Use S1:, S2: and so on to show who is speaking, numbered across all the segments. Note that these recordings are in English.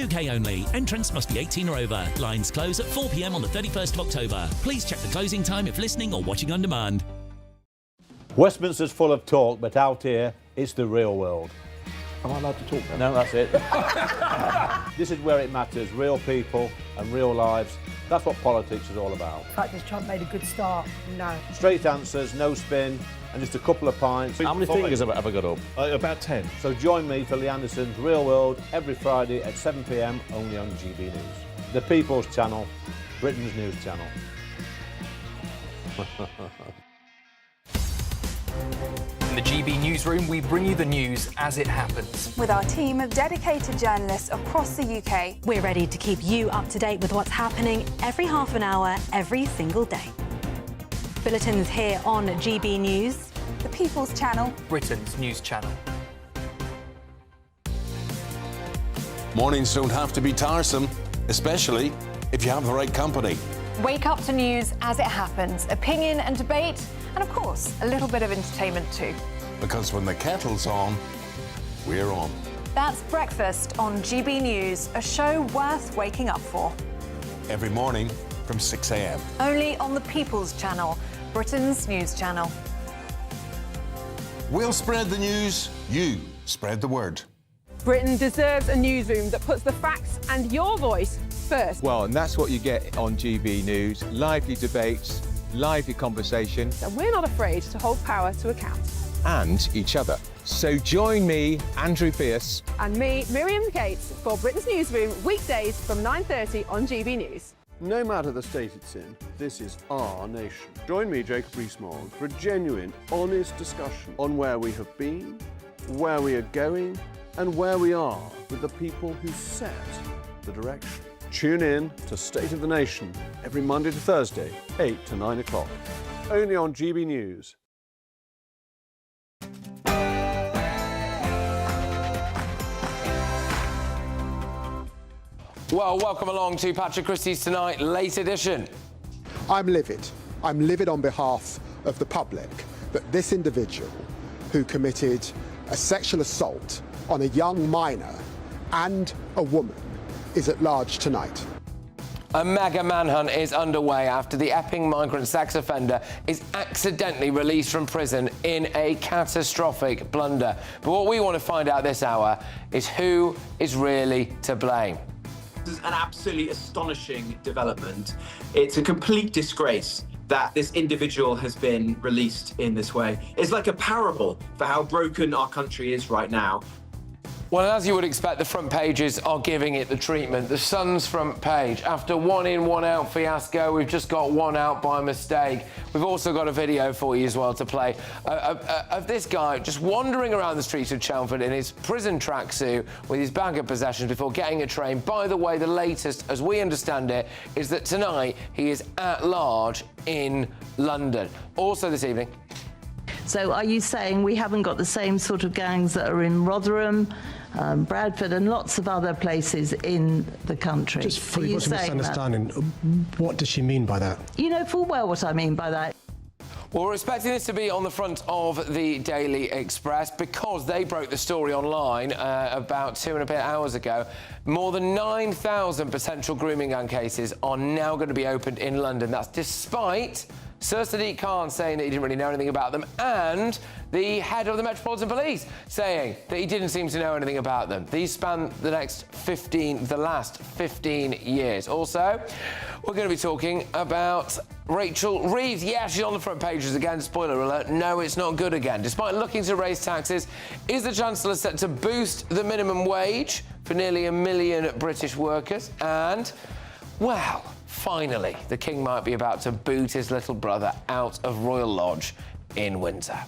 S1: UK only. Entrance must be 18 or over. Lines close at 4 p.m. on the 31st of October. Please check the closing time if listening or watching on demand.
S2: Westminster's full of talk, but out here, it's the real world.
S3: Am I allowed to talk then?
S2: No, that's it. This is where it matters. Real people and real lives. That's what politics is all about.
S4: In fact, has Trump made a good start? No.
S2: Straight answers, no spin, and just a couple of pints.
S3: How many fingers have I got up?
S5: About 10.
S2: So join me for Lee Anderson's Real World every Friday at 7 p.m. only on GB News. The People's Channel, Britain's news channel.
S6: In the GB newsroom, we bring you the news as it happens.
S7: With our team of dedicated journalists across the UK,
S8: we're ready to keep you up to date with what's happening every half an hour, every single day. Bulletins here on GB News.
S7: The People's Channel,
S6: Britain's news channel.
S9: Mornings don't have to be tiresome, especially if you have the right company.
S7: Wake up to news as it happens, opinion and debate, and of course, a little bit of entertainment too.
S9: Because when the kettle's on, we're on.
S7: That's Breakfast on GB News, a show worth waking up for.
S9: Every morning from 6 a.m.
S7: Only on the People's Channel, Britain's news channel.
S9: We'll spread the news, you spread the word.
S10: Britain deserves a newsroom that puts the facts and your voice first.
S11: Well, and that's what you get on GB News. Lively debates, lively conversation.
S10: And we're not afraid to hold power to account.
S11: And each other. So join me, Andrew Pierce.
S10: And me, Miriam Gates, for Britain's Newsroom, weekdays from 9:30 on GB News.
S3: No matter the state it's in, this is our nation. Join me, Jacob Rees-Mogg, for a genuine, honest discussion on where we have been, where we are going, and where we are with the people who set the direction. Tune in to State of the Nation every Monday to Thursday, 8 to 9 o'clock. Only on GB News.
S12: Well, welcome along to Patrick Christys Tonight, late edition.
S13: I'm livid. I'm livid on behalf of the public that this individual who committed a sexual assault on a young minor and a woman is at large tonight.
S12: A mega manhunt is underway after the Epping migrant sex offender is accidentally released from prison in a catastrophic blunder. But what we want to find out this hour is who is really to blame.
S14: This is an absolutely astonishing development. It's a complete disgrace that this individual has been released in this way. It's like a parable for how broken our country is right now.
S12: Well, as you would expect, the front pages are giving it the treatment. The Sun's front page. After one in, one out fiasco, we've just got one out by mistake. We've also got a video for you as well to play of this guy just wandering around the streets of Chelmsford in his prison tracksuit with his bag of possessions before getting a train. By the way, the latest, as we understand it, is that tonight he is at large in London. Also this evening.
S15: So are you saying we haven't got the same sort of gangs that are in Rotherham, Bradford and lots of other places in the country?
S16: Just for what's a misunderstanding, what does she mean by that?
S15: You know full well what I mean by that.
S12: Well, we're expecting this to be on the front of the Daily Express because they broke the story online about 2 and a bit hours ago. More than 9,000 potential grooming gang cases are now going to be opened in London. That's despite Sir Sadiq Khan saying that he didn't really know anything about them, and the head of the Metropolitan Police saying that he didn't seem to know anything about them. These span the last 15 years. Also, we're going to be talking about Rachel Reeves. Yeah, she's on the front pages again. Spoiler alert, no, it's not good again. Despite looking to raise taxes, is the Chancellor set to boost the minimum wage for nearly 1 million British workers? And, well, finally, the King might be about to boot his little brother out of Royal Lodge in Windsor.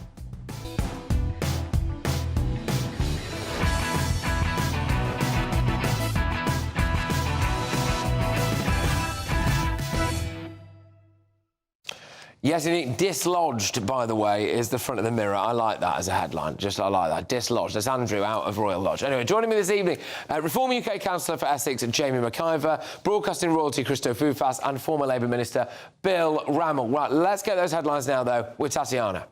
S12: Yes, indeed. Dislodged, by the way, is the front of the Mirror. I like that as a headline. I like that. Dislodged. That's Andrew out of Royal Lodge. Anyway, joining me this evening, Reform UK Councillor for Essex, Jamie McIver, Broadcasting Royalty, Christo Foufas, and former Labour Minister, Bill Rammell. Right, let's get those headlines now, though, with Tatiana.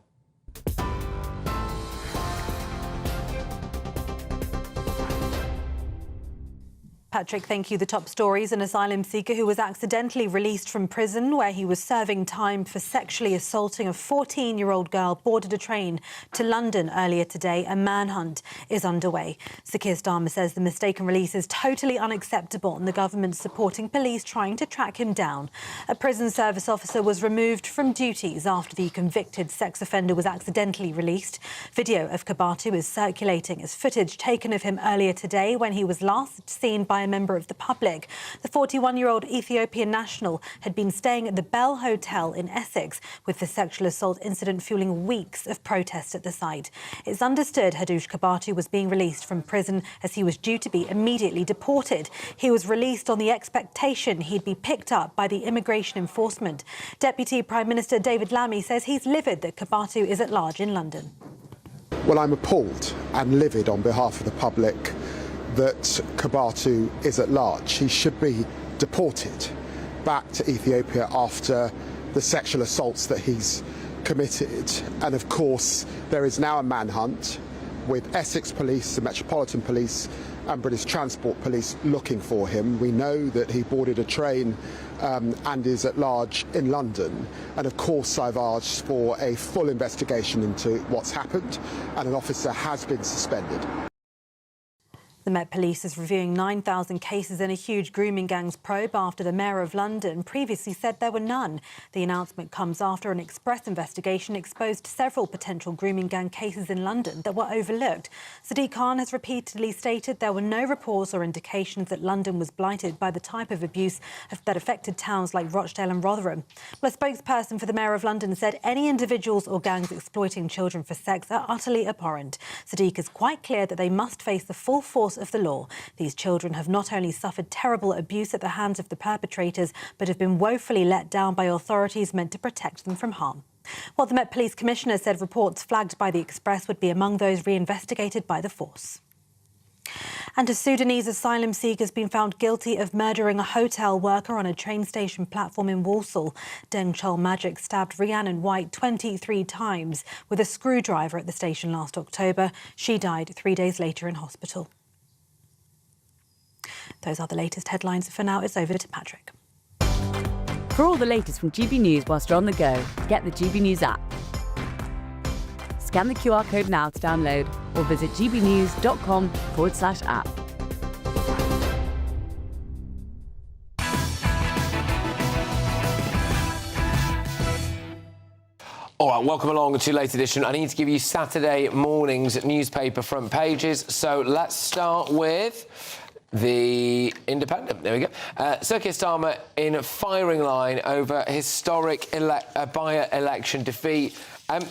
S8: Patrick, thank you. The top stories: an asylum seeker who was accidentally released from prison where he was serving time for sexually assaulting a 14-year-old girl boarded a train to London earlier today. A manhunt is underway. Sir Keir Starmer says the mistaken release is totally unacceptable and the government's supporting police trying to track him down. A prison service officer was removed from duties after the convicted sex offender was accidentally released. Video of Kabatu is circulating as footage taken of him earlier today when he was last seen by a member of the public. The 41-year-old Ethiopian national had been staying at the Bell Hotel in Essex, with the sexual assault incident fueling weeks of protest at the site. It's understood Hadush Kabatu was being released from prison as he was due to be immediately deported. He was released on the expectation he'd be picked up by the immigration enforcement. Deputy Prime Minister David Lammy says he's livid that Kabatu is at large in London.
S13: Well, I'm appalled and livid on behalf of the public that Kabatu is at large. He should be deported back to Ethiopia after the sexual assaults that he's committed. And of course, there is now a manhunt with Essex Police, the Metropolitan Police and British Transport Police looking for him. We know that he boarded a train and is at large in London. And of course, I've asked for a full investigation into what's happened, and an officer has been suspended.
S8: The Met Police is reviewing 9,000 cases in a huge grooming gangs probe after the Mayor of London previously said there were none. The announcement comes after an Express investigation exposed several potential grooming gang cases in London that were overlooked. Sadiq Khan has repeatedly stated there were no reports or indications that London was blighted by the type of abuse that affected towns like Rochdale and Rotherham. Well, a spokesperson for the Mayor of London said any individuals or gangs exploiting children for sex are utterly abhorrent. Sadiq is quite clear that they must face the full force of the law. These children have not only suffered terrible abuse at the hands of the perpetrators, but have been woefully let down by authorities meant to protect them from harm. Well, the Met Police Commissioner said reports flagged by the Express would be among those reinvestigated by the force. And a Sudanese asylum seeker has been found guilty of murdering a hotel worker on a train station platform in Walsall. Deng Chol Magic stabbed Rhiannon White 23 times with a screwdriver at the station last October. She died 3 days later in hospital. Those are the latest headlines. For now, it's over to Patrick.
S5: For all the latest from GB News whilst you're on the go, get the GB News app. Scan the QR code now to download or visit gbnews.com/app.
S12: All right, welcome along to late edition. I need to give you Saturday morning's newspaper front pages. So let's start with The Independent. There we go. Sir Keir Starmer in a firing line over historic by-election defeat.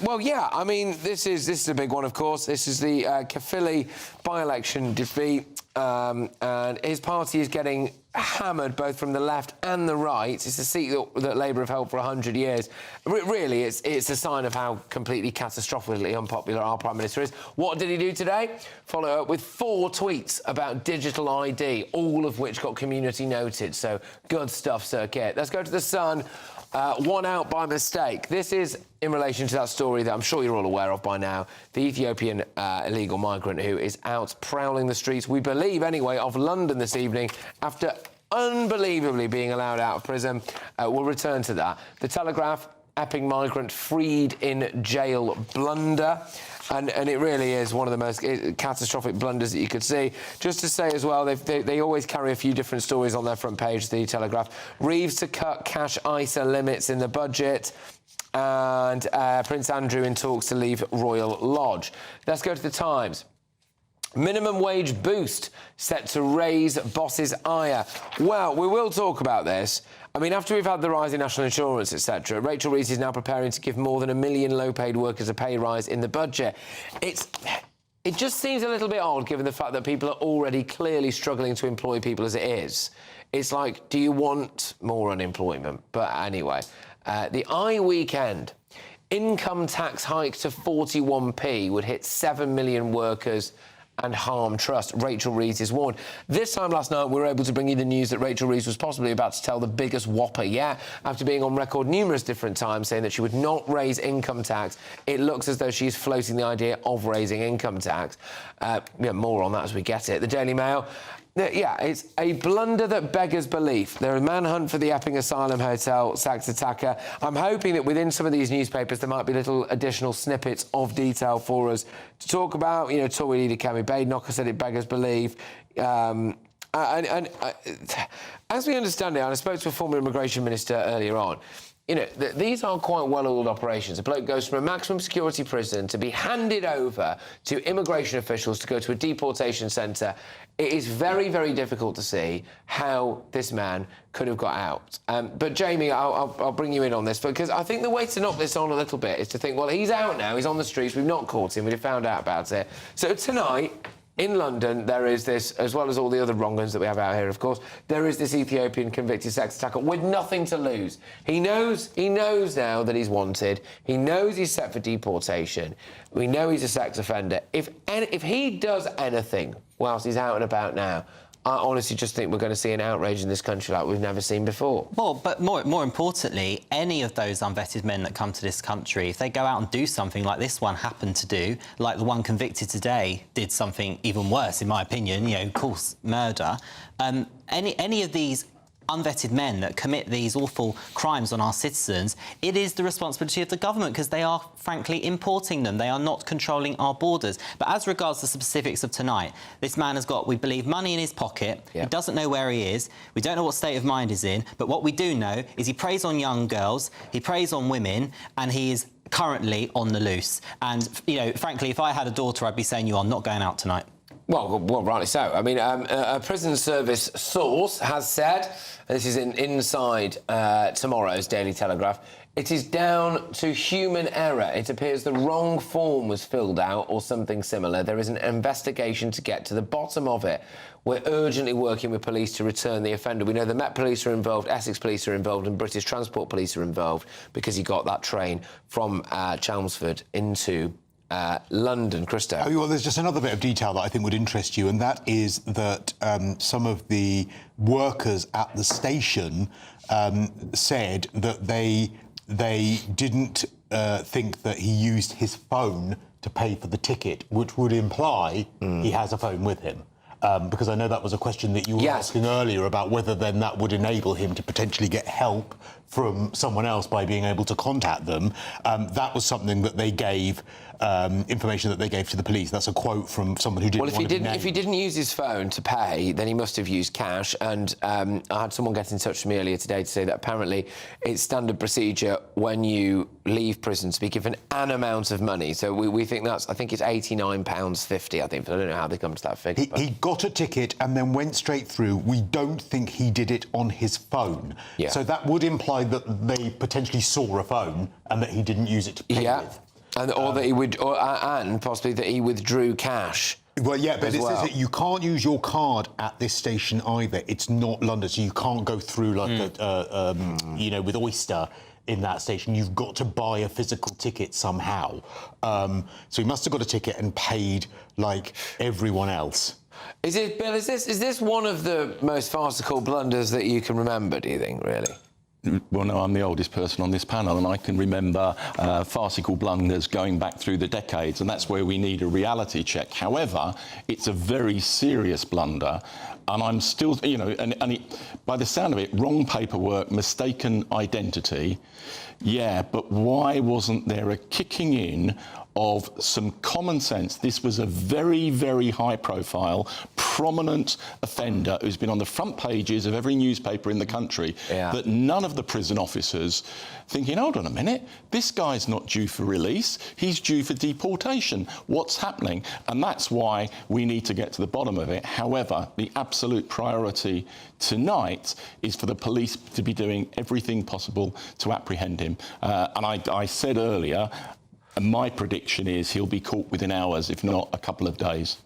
S12: Well, yeah, I mean, this is a big one, of course. This is the Caerphilly by-election defeat, and his party is getting hammered both from the left and the right. It's a seat that Labour have held for 100 years. Really, it's a sign of how completely catastrophically unpopular our Prime Minister is. What did he do today? Follow up with 4 tweets about digital ID, all of which got community noted. So good stuff, Sir Keir. Let's go to The Sun. One out by mistake. This is in relation to that story that I'm sure you're all aware of by now. The Ethiopian illegal migrant who is out prowling the streets, we believe anyway, of London this evening after unbelievably being allowed out of prison. We'll return to that. The Telegraph, epic migrant freed in jail blunder. And it really is one of the most catastrophic blunders that you could see. Just to say as well, they always carry a few different stories on their front page, the Telegraph. Reeves to cut cash ISA limits in the budget. And Prince Andrew in talks to leave Royal Lodge. Let's go to the Times. Minimum wage boost set to raise bosses' ire. Well, we will talk about this. I mean, after we've had the rise in national insurance, etc., Rachel Rees is now preparing to give more than 1 million low-paid workers a pay rise in the budget. It just seems a little bit odd, given the fact that people are already clearly struggling to employ people as it is. It's like, do you want more unemployment? But anyway, the weekend. Income tax hike to 41p would hit 7 million workers and harm trust, Rachel Rees is warned. This time last night, we were able to bring you the news that Rachel Rees was possibly about to tell the biggest whopper yet. After being on record numerous different times saying that she would not raise income tax, it looks as though she's floating the idea of raising income tax. More on that as we get it. The Daily Mail. Yeah, it's a blunder that beggars belief. There is manhunt for the Epping Asylum Hotel sex attacker. I'm hoping that within some of these newspapers there might be little additional snippets of detail for us to talk about. You know, Tory leader Kemi Badenoch said it beggars belief. As we understand it, and I spoke to a former immigration minister earlier on, you know, these are quite well-oiled operations. A bloke goes from a maximum security prison to be handed over to immigration officials to go to a deportation centre. It is very, very difficult to see how this man could have got out. But, Jamie, I'll bring you in on this, because I think the way to knock this on a little bit is to think, well, he's out now, he's on the streets, we've not caught him, we've found out about it. So tonight, in London, there is this, as well as all the other wrong-uns that we have out here, of course, there is this Ethiopian convicted sex attacker with nothing to lose. He knows now that he's wanted. He knows he's set for deportation. We know he's a sex offender. If he does anything whilst he's out and about now, I honestly just think we're going to see an outrage in this country like we've never seen before.
S17: Well, but more importantly, any of those unvetted men that come to this country, if they go out and do something like this one happened to do, like the one convicted today did something even worse, in my opinion, you know, of course, murder, any of these unvetted men that commit these awful crimes on our citizens, it is the responsibility of the government, because they are, frankly, importing them. They are not controlling our borders. But as regards the specifics of tonight, this man has got, we believe, money in his pocket. Yeah. He doesn't know where he is. We don't know what state of mind he's in. But what we do know is he preys on young girls, he preys on women, and he is currently on the loose. And, you know, frankly, if I had a daughter, I'd be saying, you are not going out tonight.
S12: Well, rightly so. I mean, a prison service source has said, and this is inside tomorrow's Daily Telegraph, it is down to human error. It appears the wrong form was filled out or something similar. There is an investigation to get to the bottom of it. We're urgently working with police to return the offender. We know the Met Police are involved, Essex Police are involved, and British Transport Police are involved because he got that train from Chelmsford into London. Christo.
S18: Oh, well, there's just another bit of detail that I think would interest you, and that is that some of the workers at the station said that they didn't think that he used his phone to pay for the ticket, which would imply he has a phone with him. Because I know that was a question that you were asking earlier about whether then that would enable him to potentially get help from someone else by being able to contact them. That was something that they gave, information that they gave to the police. That's a quote from someone who didn't want to be named.
S12: If he didn't use his phone to pay, then he must have used cash. And I had someone get in touch with me earlier today to say that apparently it's standard procedure when you leave prison to be given an amount of money. So we think that's, I think it's £89.50, I think. I don't know how they come to that figure.
S18: He got a ticket and then went straight through. We don't think he did it on his phone. Yeah. So that would imply that they potentially saw a phone and that he didn't use it to pay with.
S12: Or that he would, and possibly that he withdrew cash.
S18: Well, yeah, but it says that you can't use your card at this station either. It's not London, so you can't go through like you know, with Oyster in that station. You've got to buy a physical ticket somehow. So he must have got a ticket and paid like everyone else.
S12: Is it, Bill? Is this one of the most farcical blunders that you can remember? Do you think, really?
S19: Well, no, I'm the oldest person on this panel, and I can remember farcical blunders going back through the decades, and that's where we need a reality check. However, it's a very serious blunder, and I'm still, you know, by the sound of it, wrong paperwork, mistaken identity. Yeah, but why wasn't there a kicking in of some common sense? This was a very, very high-profile, prominent offender who's been on the front pages of every newspaper in the country, that none of the prison officers thinking, hold on a minute, this guy's not due for release, he's due for deportation. What's happening? And that's why we need to get to the bottom of it. However, the absolute priority tonight is for the police to be doing everything possible to apprehend him. And I said earlier, and my prediction is he'll be caught within hours, if not a couple of days.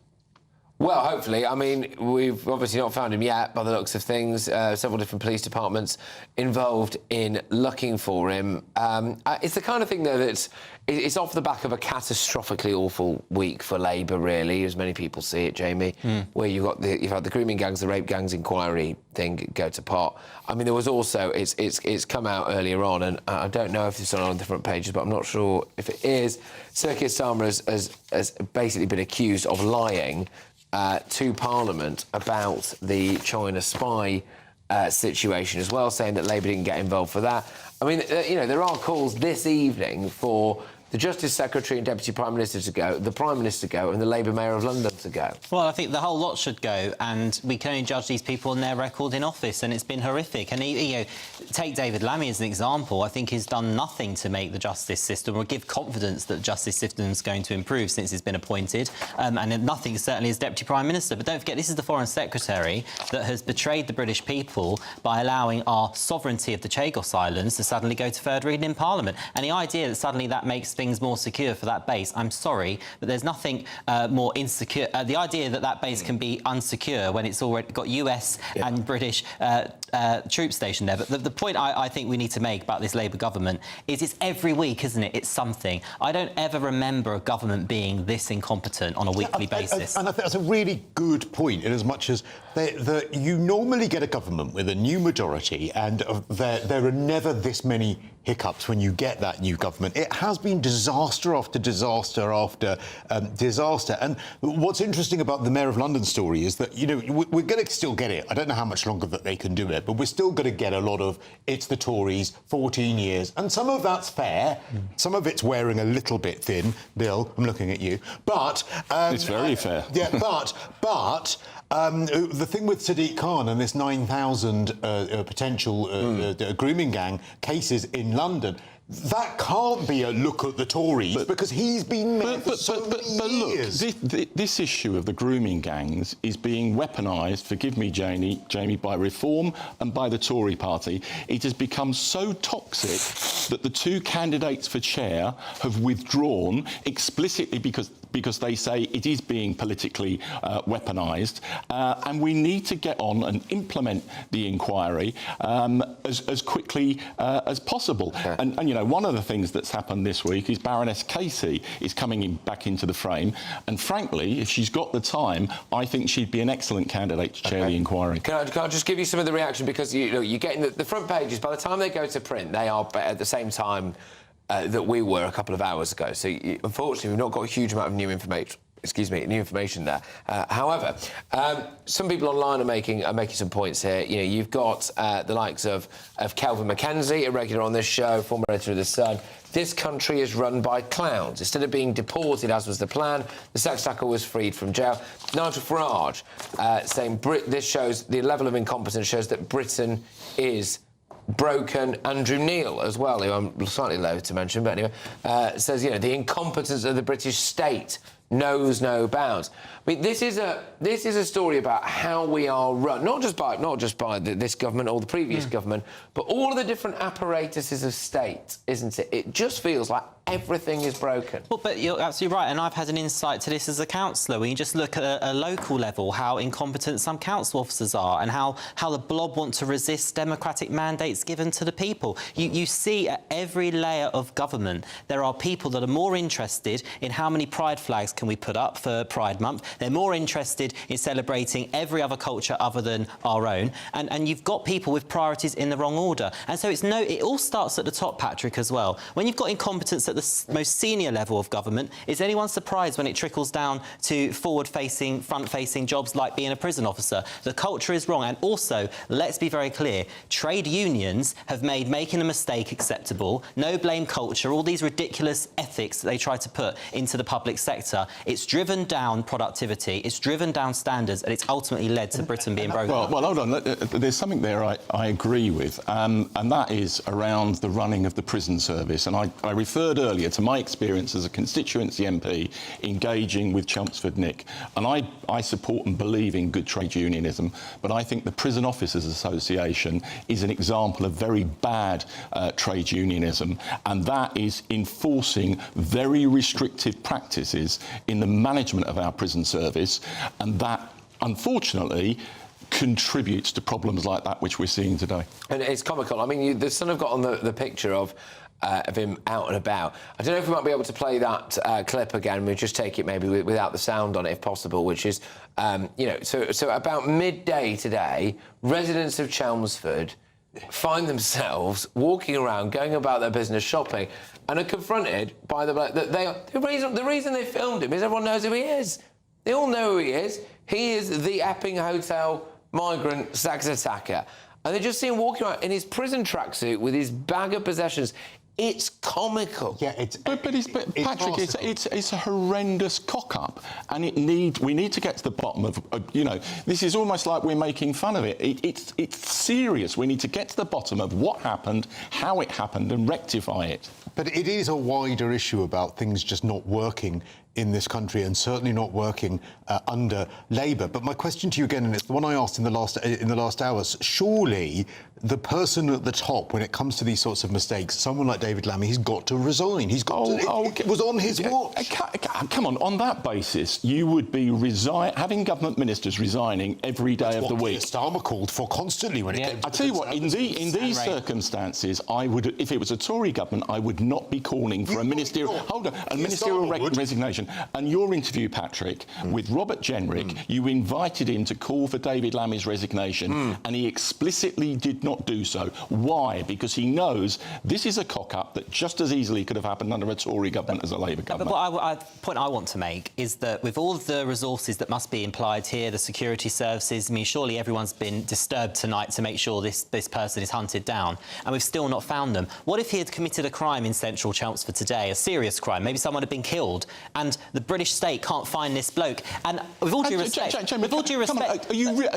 S12: Well, hopefully. I mean, we've obviously not found him yet, by the looks of things. Several different police departments involved in looking for him. It's the kind of thing, though, that's it's off the back of a catastrophically awful week for Labour, really, as many people see it, Jamie, where you've had the grooming gangs, the rape gangs inquiry thing go to pot. I mean, there was also, it's come out earlier on, and I don't know if it's on different pages, but I'm not sure if it is. Sir Keir Starmer has basically been accused of lying to Parliament about the China spy situation as well, saying that Labour didn't get involved for that. I mean, you know, there are calls this evening for the Justice Secretary and Deputy Prime Minister to go, the Prime Minister to go, and the Labour Mayor of London to go.
S17: Well, I think the whole lot should go, and we can only judge these people on their record in office, and it's been horrific. And, you know, take David Lammy as an example. I think he's done nothing to make the justice system or give confidence that the justice system is going to improve since he's been appointed, and nothing certainly as Deputy Prime Minister. But don't forget, this is the Foreign Secretary that has betrayed the British people by allowing our sovereignty of the Chagos Islands to suddenly go to third reading in Parliament. And the idea that suddenly that makes things more secure for that base, I'm sorry, but there's nothing more insecure. The idea that that base can be unsecure when it's already got US and British troops stationed there. But the point I think we need to make about this Labour government is it's every week, isn't it? It's something. I don't ever remember a government being this incompetent on a weekly basis.
S18: And I think that's a really good point, in as much as you normally get a government with a new majority, and there are never this many hiccups when you get that new government. It has been disaster after disaster after disaster. And what's interesting about the Mayor of London story is that, you know, we're going to still get it. I don't know how much longer that they can do it, but we're still going to get a lot of it's the Tories, 14 years. And some of that's fair. Some of it's wearing a little bit thin. Bill, I'm looking at you. But...
S19: it's very fair.
S18: Yeah, but... the thing with Sadiq Khan and this 9,000 potential grooming gang cases in London, that can't be a look at the Tories, because he's been there for so many years.
S19: Look, this issue of the grooming gangs is being weaponised, forgive me, Jamie, by Reform and by the Tory party. It has become so toxic that the two candidates for chair have withdrawn explicitly because they say it is being politically weaponised, and we need to get on and implement the inquiry as quickly as possible. Okay. And, you know, one of the things that's happened this week is Baroness Casey is coming back into the frame, and frankly, if she's got the time, I think she'd be an excellent candidate to chair the inquiry.
S12: Can I just give you some of the reaction, because you're getting the front pages, by the time they go to print, they are at the same time that we were a couple of hours ago. So, unfortunately, we've not got a huge amount of new information there. However, some people online are making some points here. You know, you've got the likes of Kelvin Mackenzie, a regular on this show, former editor of The Sun. This country is run by clowns. Instead of being deported, as was the plan, the sex tackle was freed from jail. Nigel Farage saying this shows the level of incompetence shows that Britain is broken. Andrew Neil as well, who I'm slightly loath to mention, but anyway, says, you know, the incompetence of the British state knows no bounds. I mean, this is a story about how we are run, not just by this government or the previous government, but all of the different apparatuses of state, isn't it? It just feels like everything is broken.
S17: Well, but you're absolutely right, and I've had an insight to this as a councillor. When you just look at a local level, how incompetent some council officers are, and how the blob want to resist democratic mandates given to the people. You see at every layer of government, there are people that are more interested in how many pride flags can we put up for Pride Month. They're more interested in celebrating every other culture other than our own. And you've got people with priorities in the wrong order. And so it all starts at the top, Patrick, as well. When you've got incompetence at the most senior level of government, is anyone surprised when it trickles down to forward-facing, front-facing jobs like being a prison officer? The culture is wrong. And also, let's be very clear, trade unions have made making a mistake acceptable, no blame culture, all these ridiculous ethics that they try to put into the public sector. It's driven down productivity, it's driven down standards, and it's ultimately led to Britain being broken.
S19: Well, hold on. There's something there I agree with, and that is around the running of the prison service. And I referred earlier to my experience as a constituency MP engaging with Chelmsford Nick. And I support and believe in good trade unionism, but I think the Prison Officers Association is an example of very bad trade unionism, and that is enforcing very restrictive practices in the management of our prison service, and that, unfortunately, contributes to problems like that which we're seeing today. And
S12: it's comical. I mean, the Sun have got on the picture of him out and about. I don't know if we might be able to play that clip again. We'll just take it maybe without the sound on it, if possible, which is, you know, so about midday today, residents of Chelmsford find themselves walking around, going about their business, shopping, and are confronted by the reason they filmed him is everyone knows who he is. They all know who he is. He is the Epping Hotel migrant sex attacker. And they just see him walking around in his prison tracksuit with his bag of possessions. It's comical.
S19: Yeah, Patrick, it's a horrendous cock-up, and we need to get to the bottom of this is almost like we're making fun of it. It's serious. We need to get to the bottom of what happened, how it happened, and rectify it.
S18: But it is a wider issue about things just not working in this country, and certainly not working under Labour. But my question to you again, and it's the one I asked in the last hours, surely the person at the top, when it comes to these sorts of mistakes, someone like David Lammy, he's got to resign. He's got to. It was on his watch.
S19: Come on that basis, you would be having government ministers resigning every day of the week.
S18: That's what Starmer called for constantly when it came to...
S19: I tell you what, in these circumstances, I would, if it was a Tory government, I would not be calling for a ministerial resignation. And your interview, Patrick, with Robert Jenrick, you invited him to call for David Lammy's resignation, and he explicitly did not do so. Why? Because he knows this is a cock-up that just as easily could have happened under a Tory government as a Labour government.
S17: But the point I want to make is that with all of the resources that must be implied here, the security services, I mean, surely everyone's been disturbed tonight to make sure this person is hunted down, and we've still not found them. What if he had committed a crime in central Chelmsford today, a serious crime? Maybe someone had been killed, and the British state can't find this bloke. And with all due respect...
S19: Are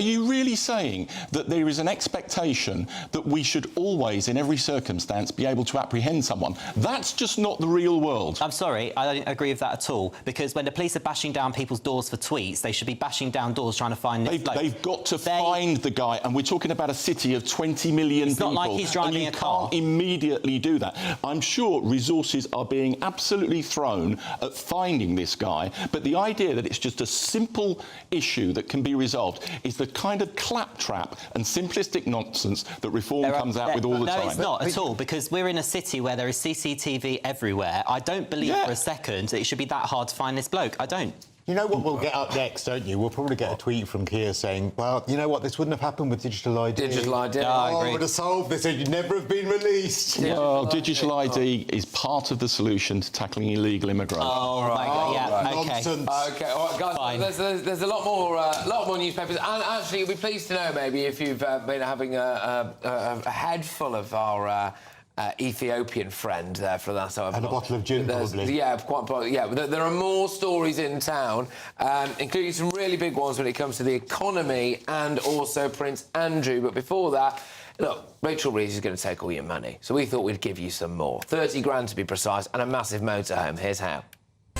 S19: you really saying that there is an expectation that we should always, in every circumstance, be able to apprehend someone? That's just not the real world.
S17: I'm sorry, I don't agree with that at all, because when the police are bashing down people's doors for tweets, they should be bashing down doors trying to find this bloke.
S19: They've got to find the guy, and we're talking about a city of 20 million people.
S17: It's not like he's driving a car.
S19: And you can't immediately do that. I'm sure resources are being absolutely thrown at finding this guy, but the idea that it's just a simple issue that can be resolved is the kind of claptrap and simplistic nonsense that Reform comes out with all the time.
S17: No, it's not at all, because we're in a city where there is CCTV everywhere. I don't believe for a second that it should be that hard to find this bloke. I don't.
S18: You know what we'll get up next, don't you? We'll probably get a tweet from Keir saying, well, you know what, this wouldn't have happened with digital ID.
S12: Digital ID.
S18: I agree. Would have solved this, it'd never have been released.
S19: Well, digital ID is part of the solution to tackling illegal immigration.
S17: Oh, my God, yeah, OK.
S18: Nonsense.
S12: OK, all right, guys, there's a lot more newspapers. And actually, you'll be pleased to know, maybe, if you've been having a head full of our... Ethiopian friend there for that.
S18: And a bottle of gin, probably.
S12: Yeah, quite probably. Yeah, but there are more stories in town, including some really big ones when it comes to the economy and also Prince Andrew. But before that, look, Rachel Reeves is going to take all your money, so we thought we'd give you some more. 30 grand to be precise, and a massive motorhome. Here's how.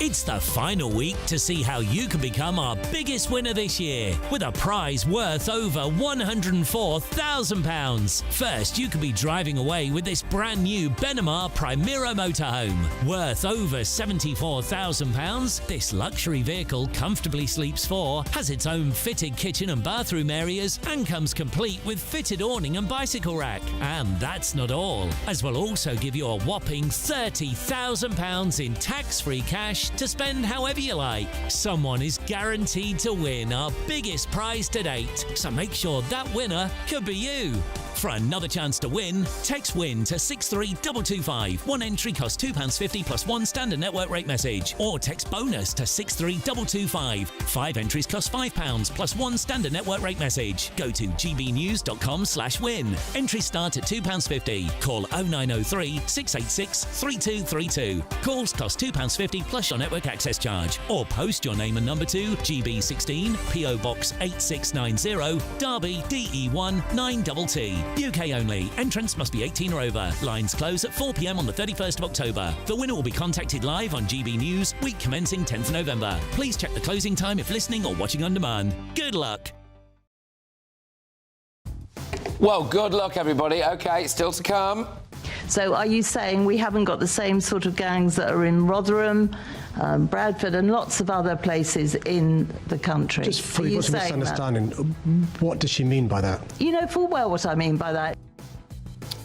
S1: It's the final week to see how you can become our biggest winner this year with a prize worth over £104,000. First, you could be driving away with this brand new Benamar Primera motorhome. Worth over £74,000, this luxury vehicle comfortably sleeps four, has its own fitted kitchen and bathroom areas, and comes complete with fitted awning and bicycle rack. And that's not all, as we'll also give you a whopping £30,000 in tax-free cash to spend however you like. Someone is guaranteed to win our biggest prize to date, so make sure that winner could be you. For another chance to win, text WIN to 63225. One entry costs £2.50 plus one standard network rate message, or text BONUS to 63225. 5 entries cost £5 plus one standard network rate message. Go to gbnews.com/win. Entries start at £2.50. Call 0903 686 3232. Calls cost £2.50 plus your network access charge, or post your name and number to GB16 PO Box 8690 Derby DE1 9TT. UK only. Entrance must be 18 or over. Lines close at 4 p.m. on the 31st of October. The winner will be contacted live on GB News, week commencing 10th November. Please check the closing time if listening or watching on demand. Good luck.
S12: Well, good luck, everybody. OK, still to come.
S15: So are you saying we haven't got the same sort of gangs that are in Rotherham, Bradford and lots of other places in the country?
S16: Just for what's misunderstanding, what does she mean by that?
S15: You know full well what I mean by that.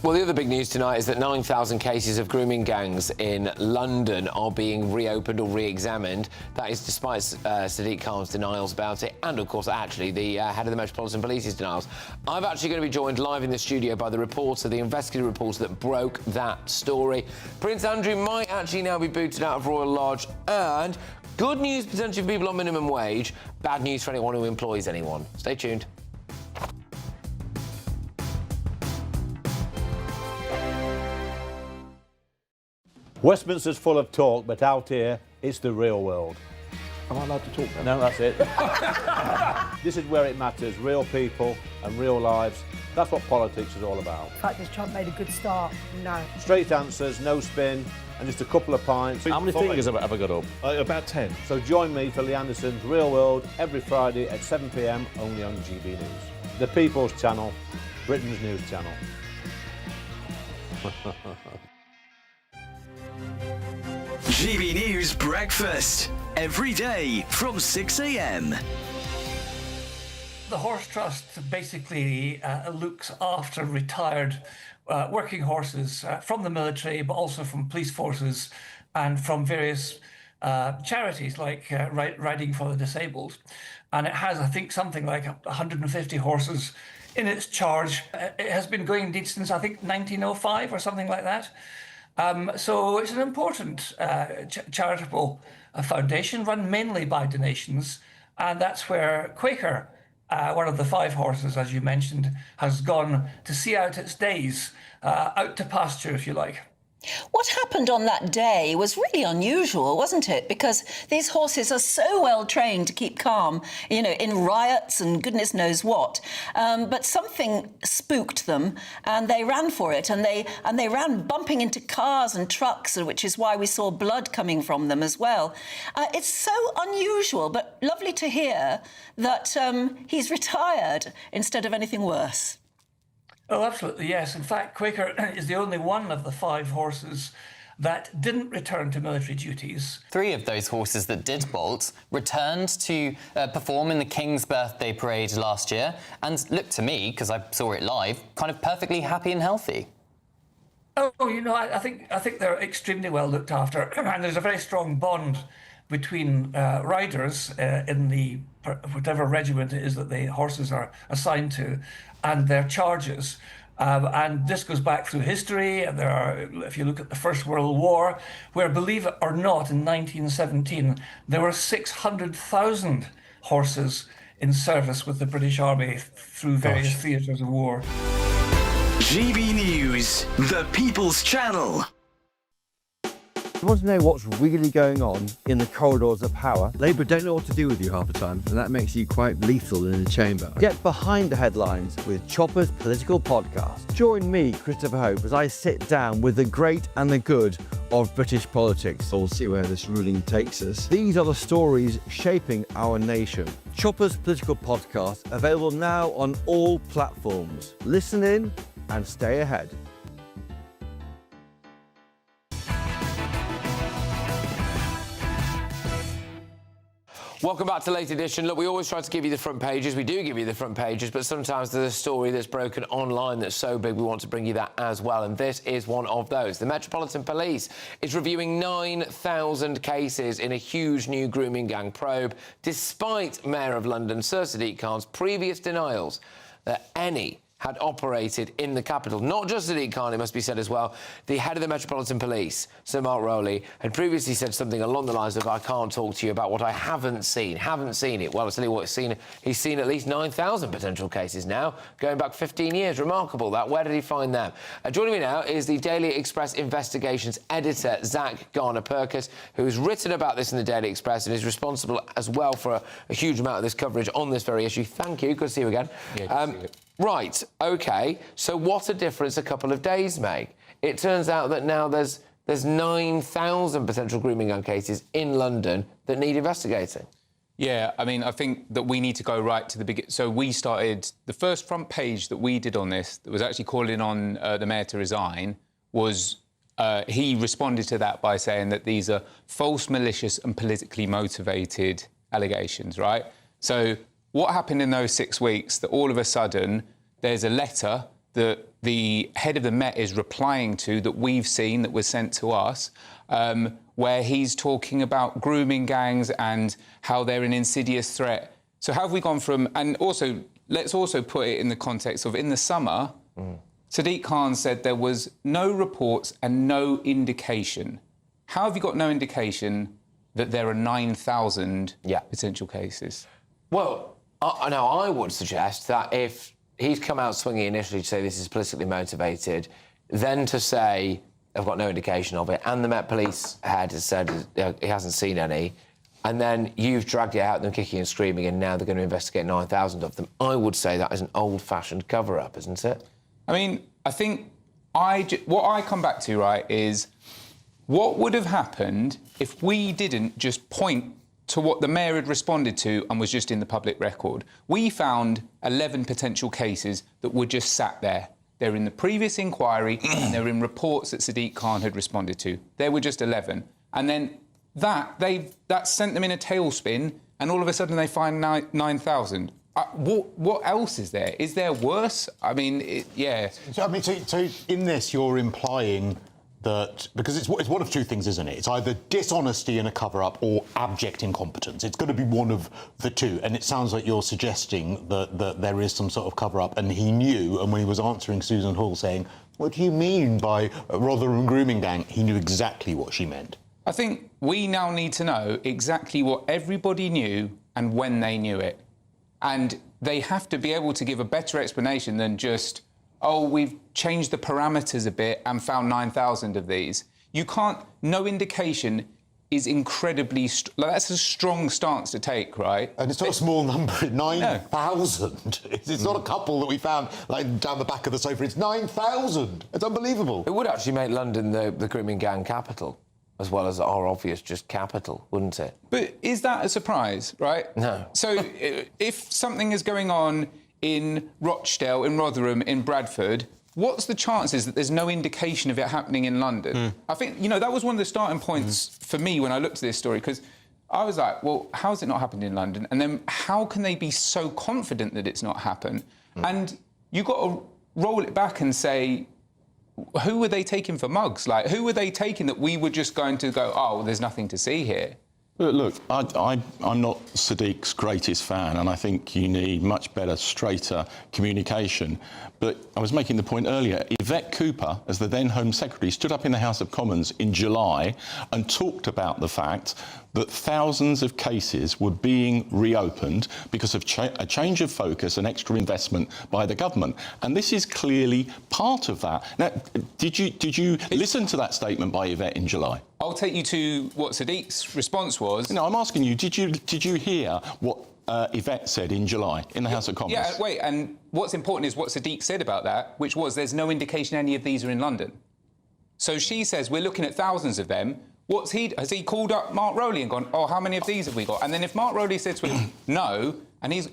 S12: Well, the other big news tonight is that 9,000 cases of grooming gangs in London are being reopened or re-examined. That is despite Sadiq Khan's denials about it, and, of course, actually, the head of the Metropolitan Police's denials. I'm actually going to be joined live in the studio by the reporter, the investigative reporter that broke that story. Prince Andrew might actually now be booted out of Royal Lodge, and Good news potentially for people on minimum wage, bad news for anyone who employs anyone. Stay tuned.
S2: Westminster's full of talk, but out here, it's the real world.
S3: Am I allowed to talk then?
S2: No, that's it. This is where it matters, real people and real lives. That's what politics is all about.
S4: The fact is Trump made a good start, no.
S2: Straight answers, no spin, and just a couple of pints.
S9: How many fingers have I got up?
S2: About 10. So join me for Lee Anderson's Real World every Friday at 7 p.m. only on GB News. The People's Channel, Britain's news channel.
S20: GB News Breakfast, every day from 6 a.m.
S21: The Horse Trust basically looks after retired working horses from the military, but also from police forces and from various charities like Riding for the Disabled. And it has, I think, something like 150 horses in its charge. It has been going indeed since, I think, 1905 or something like that. So it's an important charitable foundation run mainly by donations, and that's where Quaker, one of the 5 horses, as you mentioned, has gone to see out its days, out to pasture, if you like.
S22: What happened on that day was really unusual, wasn't it? Because these horses are so well trained to keep calm, you know, in riots and goodness knows what. But something spooked them, and they ran for it, and they ran bumping into cars and trucks, which is why we saw blood coming from them as well. It's so unusual, but lovely to hear that he's retired instead of anything worse.
S21: Oh, absolutely, yes. In fact, Quaker is the only one of the 5 horses that didn't return to military duties.
S17: 3 of those horses that did bolt returned to perform in the King's birthday parade last year and looked to me, because I saw it live, kind of perfectly happy and healthy.
S21: Oh, you know, I think they're extremely well looked after, and there's a very strong bond between riders in the whatever regiment it is that the horses are assigned to, and their charges. And this goes back through history. And there are, if you look at the First World War, where, believe it or not, in 1917, there were 600,000 horses in service with the British Army through various theatres of war.
S20: GB News, the People's Channel.
S23: You want to know what's really going on in the corridors of power? Labour don't know what to do with you half the time, and that makes you quite lethal in the chamber. Get behind the headlines with Chopper's Political Podcast. Join me, Christopher Hope, as I sit down with the great and the good of British politics. We'll see where this ruling takes us. These are the stories shaping our nation. Chopper's Political Podcast, available now on all platforms. Listen in and stay ahead.
S12: Welcome back to Late Edition. Look, we always try to give you the front pages. We do give you the front pages, but sometimes there's a story that's broken online that's so big we want to bring you that as well, and this is one of those. The Metropolitan Police is reviewing 9,000 cases in a huge new grooming gang probe, despite Mayor of London Sir Sadiq Khan's previous denials that any had operated in the capital. Not just Sadiq Khan, it must be said as well. The head of the Metropolitan Police, Sir Mark Rowley, had previously said something along the lines of, I can't talk to you about what I haven't seen it. Well, I'll tell you what, he's seen at least 9,000 potential cases now, going back 15 years. Remarkable, that. Where did he find them? Joining me now is the Daily Express Investigations editor, Zach Garner-Perkis, who's written about this in the Daily Express and is responsible as well for a huge amount of this coverage on this very issue. Thank you. Good to see you again.
S9: Yeah, good to see you.
S12: Right, OK, so what a difference a couple of days make. It turns out that now there's 9,000 potential grooming gun cases in London that need investigating.
S24: Yeah, I mean, I think that we need to go right to the beginning. So we started, the first front page that we did on this, that was actually calling on the Mayor to resign, was he responded to that by saying that these are false, malicious and politically motivated allegations, right? So what happened in those 6 weeks that all of a sudden there's a letter that the head of the Met is replying to that we've seen, that was sent to us, where he's talking about grooming gangs and how they're an insidious threat. So how have we gone from... And also, let's also put it in the context of, in the summer, Sadiq Khan said there was no reports and no indication. How have you got no indication that there are 9,000 potential cases?
S12: Well, I would suggest that if he's come out swinging initially to say this is politically motivated, then to say, I've got no indication of it, and the Met Police head has said he hasn't seen any, and then you've dragged it out, them kicking and screaming, and now they're going to investigate 9,000 of them, I would say that is an old-fashioned cover-up, isn't it?
S24: I mean, I think what I come back to, right, is what would have happened if we didn't just point to what the mayor had responded to and was just in the public record. We found 11 potential cases that were just sat there. They're in the previous inquiry and they're in reports that Sadiq Khan had responded to. There were just 11. And then that sent them in a tailspin, and all of a sudden they find 9,000. What else is there? Is there worse? I mean, yeah.
S18: So in this, you're implying that, because it's one of two things, isn't it? It's either dishonesty in a cover-up or abject incompetence. It's going to be one of the two, and it sounds like you're suggesting that there is some sort of cover-up, and he knew, and when he was answering Susan Hall saying, what do you mean by Rotherham grooming gang, he knew exactly what she meant.
S24: I think we now need to know exactly what everybody knew and when they knew it. And they have to be able to give a better explanation than just, oh, we've changed the parameters a bit and found 9,000 of these. You can't... No indication is incredibly... that's a strong stance to take, right?
S18: And it's not a small number, 9,000. It's not a couple that we found, like, down the back of the sofa. It's 9,000. It's unbelievable.
S12: It would actually make London the grooming gang capital, as well as our obvious just capital, wouldn't it?
S24: But is that a surprise, right?
S12: No.
S24: So if something is going on in Rochdale, in Rotherham, in Bradford, what's the chances that there's no indication of it happening in London? I think, that was one of the starting points for me when I looked at this story, because I was like, well, how has it not happened in London? And then how can they be so confident that it's not happened? And you've got to roll it back and say, who were they taking for mugs? Like, who were they taking that we were just going to go, oh, well, there's nothing to see here?
S19: Look, I'm not Sadiq's greatest fan, and I think you need much better, straighter communication. But I was making the point earlier, Yvette Cooper, as the then Home Secretary, stood up in the House of Commons in July and talked about the fact that thousands of cases were being reopened because of a change of focus and extra investment by the government. And this is clearly part of that. Now, did you listen to that statement by Yvette in July?
S24: I'll take you to what Sadiq's response was.
S19: No, I'm asking you, did you hear what Yvette said in July in the House of Commons?
S24: Yeah, wait, and what's important is what Sadiq said about that, which was there's no indication any of these are in London. So she says we're looking at thousands of them. Has he called up Mark Rowley and gone, oh, how many of these have we got? And then if Mark Rowley said to him, no, and it's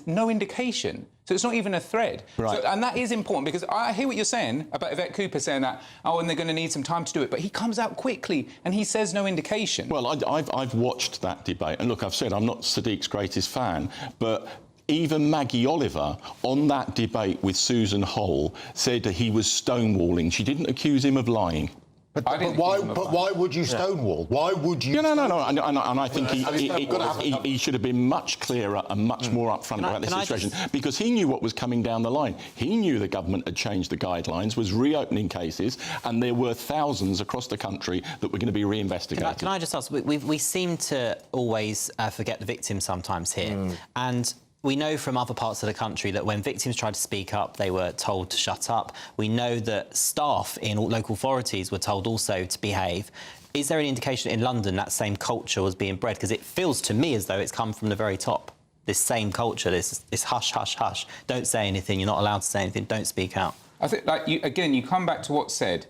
S24: no indication. So it's not even a thread.
S19: Right.
S24: So, and that is important, because I hear what you're saying about Yvette Cooper saying that, oh, and they're going to need some time to do it. But he comes out quickly and he says no indication.
S19: Well, I've watched that debate. And look, I've said I'm not Sadiq's greatest fan, but even Maggie Oliver, on that debate with Susan Hall, said that he was stonewalling. She didn't accuse him of lying.
S18: But why would you stonewall? Why would you?
S19: No. And I think he should have been much clearer and much more upfront about this situation, because he knew what was coming down the line. He knew the government had changed the guidelines, was reopening cases, and there were thousands across the country that were going to be reinvestigated.
S17: Can I just ask? We seem to always forget the victim sometimes here, and we know from other parts of the country that when victims tried to speak up, they were told to shut up. We know that staff in local authorities were told also to behave. Is there any indication in London that same culture was being bred? Because it feels to me as though it's come from the very top. This same culture, this hush, hush, hush. Don't say anything. You're not allowed to say anything. Don't speak out.
S24: I think, you come back to what's said.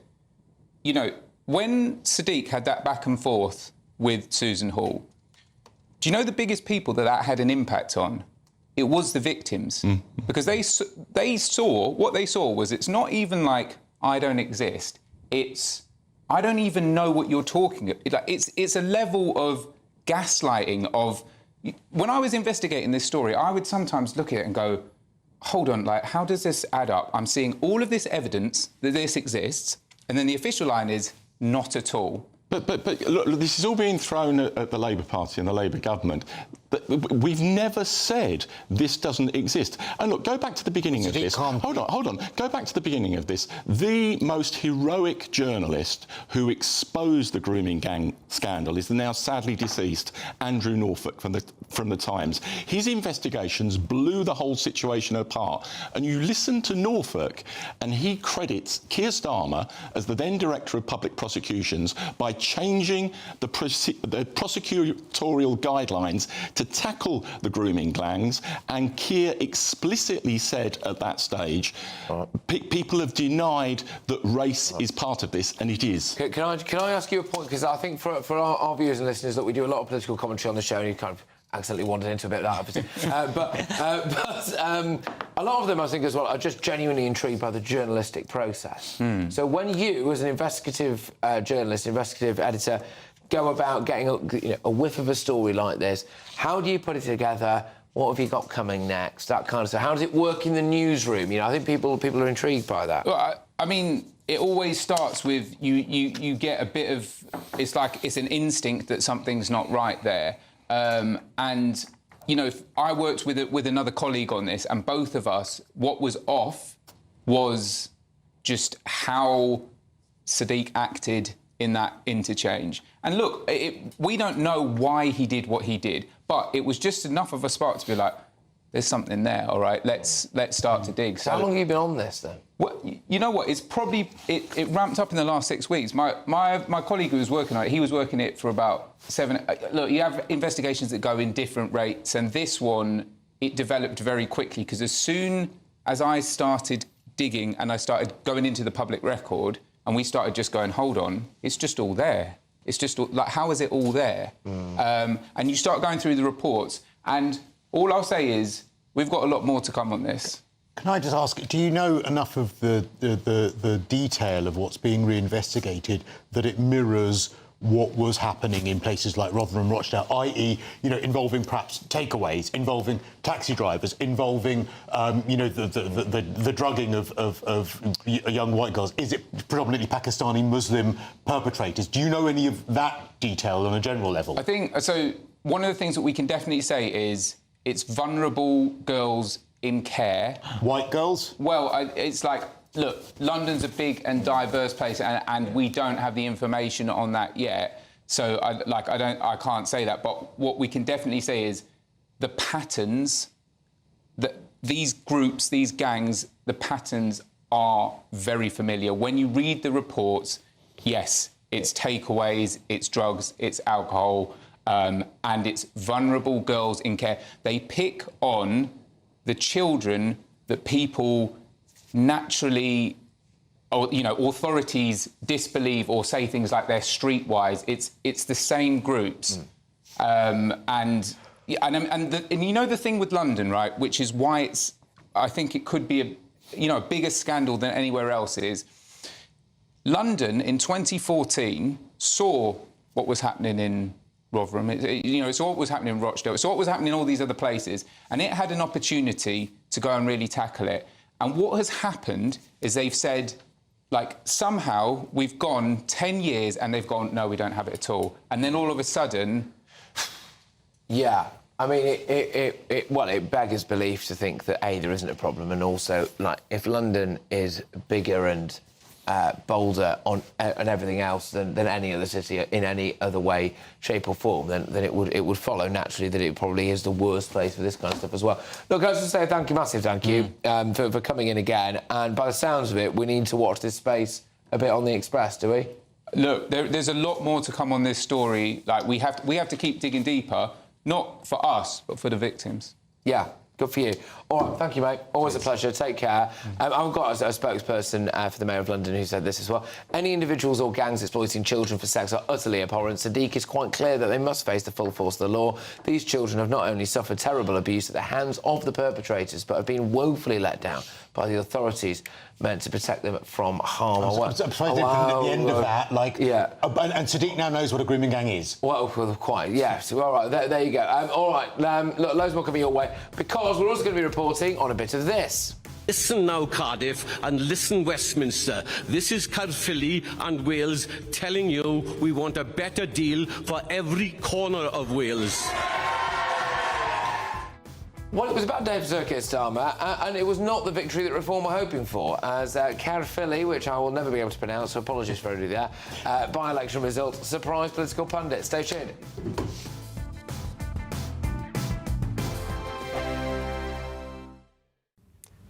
S24: When Sadiq had that back and forth with Susan Hall, do you know the biggest people that had an impact on? It was the victims, because they saw what they saw was it's not even like I don't exist. It's I don't even know what you're talking about. It's a level of gaslighting. Of when I was investigating this story, I would sometimes look at it and go, hold on, how does this add up? I'm seeing all of this evidence that this exists, and then the official line is not at all.
S19: But look, this is all being thrown at the Labour Party and the Labour government. We've never said this doesn't exist. And look, go back to the beginning of this. Hold on. Go back to the beginning of this. The most heroic journalist who exposed the grooming gang scandal is the now sadly deceased Andrew Norfolk from the Times. His investigations blew the whole situation apart. And you listen to Norfolk, and he credits Keir Starmer as the then Director of Public Prosecutions by changing the prosecutorial guidelines to tackle the grooming gangs, and Keir explicitly said at that stage, people have denied that race is part of this, and it is.
S12: Can I ask you a point? Because I think for our viewers and listeners that we do a lot of political commentary on the show, and you kind of accidentally wandered into a bit of that, obviously. But a lot of them, I think, as well, are just genuinely intrigued by the journalistic process. So when you, as an investigative journalist, investigative editor, go about getting a whiff of a story like this, how do you put it together? What have you got coming next? That kind of stuff. How does it work in the newsroom? You know, I think people are intrigued by that.
S24: Well, I mean, it always starts with you get a bit of... It's like it's an instinct that something's not right there. And, you know, I worked with another colleague on this, and both of us, what was off was just how Sadiq acted in that interchange. And look, we don't know why he did what he did, but it was just enough of a spark to be like, there's something there, all right, let's start to dig.
S12: So how long have you been on this, then?
S24: Well, you know what, it's probably... It ramped up in the last 6 weeks. My colleague who was working on it, he was working it for about 7... Look, you have investigations that go in different rates, and this one, it developed very quickly, because as soon as I started digging and I started going into the public record, and we started just going, hold on, it's just all there. It's just, like, how is it all there? And you start going through the reports, and all I'll say is, we've got a lot more to come on this.
S18: Can I just ask, do you know enough of the detail of what's being reinvestigated that it mirrors what was happening in places like Rotherham, Rochdale, i.e., you know, involving perhaps takeaways, involving taxi drivers, involving, you know, the drugging of young white girls? Is it predominantly Pakistani Muslim perpetrators? Do you know any of that detail on a general level?
S24: I think, so one of the things that we can definitely say is it's vulnerable girls in care.
S18: White girls?
S24: Well, it's like, look, London's a big and diverse place, and we don't have the information on that yet. So, I can't say that. But what we can definitely say is the patterns that these groups, these gangs, the patterns are very familiar. When you read the reports, yes, it's takeaways, it's drugs, it's alcohol, and it's vulnerable girls in care. They pick on the children that people naturally, or, you know, authorities disbelieve or say things like they're streetwise. It's the same groups. And you know the thing with London, right, which is why I think it could be a bigger scandal than anywhere else is. London in 2014 saw what was happening in Rotherham, it saw what was happening in Rochdale, it saw what was happening in all these other places, and it had an opportunity to go and really tackle it. And what has happened is they've said, like, somehow we've gone 10 years and they've gone, no, we don't have it at all. And then all of a sudden...
S12: Yeah. I mean, it beggars belief to think that, A, there isn't a problem, and also, like, if London is bigger and bolder and everything else than any other city in any other way, shape or form, then it would follow naturally that it probably is the worst place for this kind of stuff as well. Look, I was just say massive thank you for coming in again. And by the sounds of it, we need to watch this space a bit on the Express, do we?
S24: Look, there's a lot more to come on this story. Like, we have to keep digging deeper, not for us, but for the victims.
S12: Yeah. Good for you. All right, thank you, mate. Always a pleasure. Take care. I've got a spokesperson for the Mayor of London who said this as well. Any individuals or gangs exploiting children for sex are utterly abhorrent. Sadiq is quite clear that they must face the full force of the law. These children have not only suffered terrible abuse at the hands of the perpetrators, but have been woefully let down by the authorities meant to protect them from harm.
S18: I'm surprised at the end of that, like... Yeah. And Sadiq now knows what a grooming gang is.
S12: Well, quite, yes. All right, there you go. All right, look, loads more coming your way, because we're also going to be reporting on a bit of this.
S6: Listen now, Cardiff, and listen, Westminster. This is Caerphilly and Wales telling you we want a better deal for every corner of Wales.
S12: Well, it was a bad day for Sir Keir Starmer, and it was not the victory that Reform were hoping for, as Caerphilly, which I will never be able to pronounce, so apologies for doing that, by-election results surprised political pundits. Stay tuned.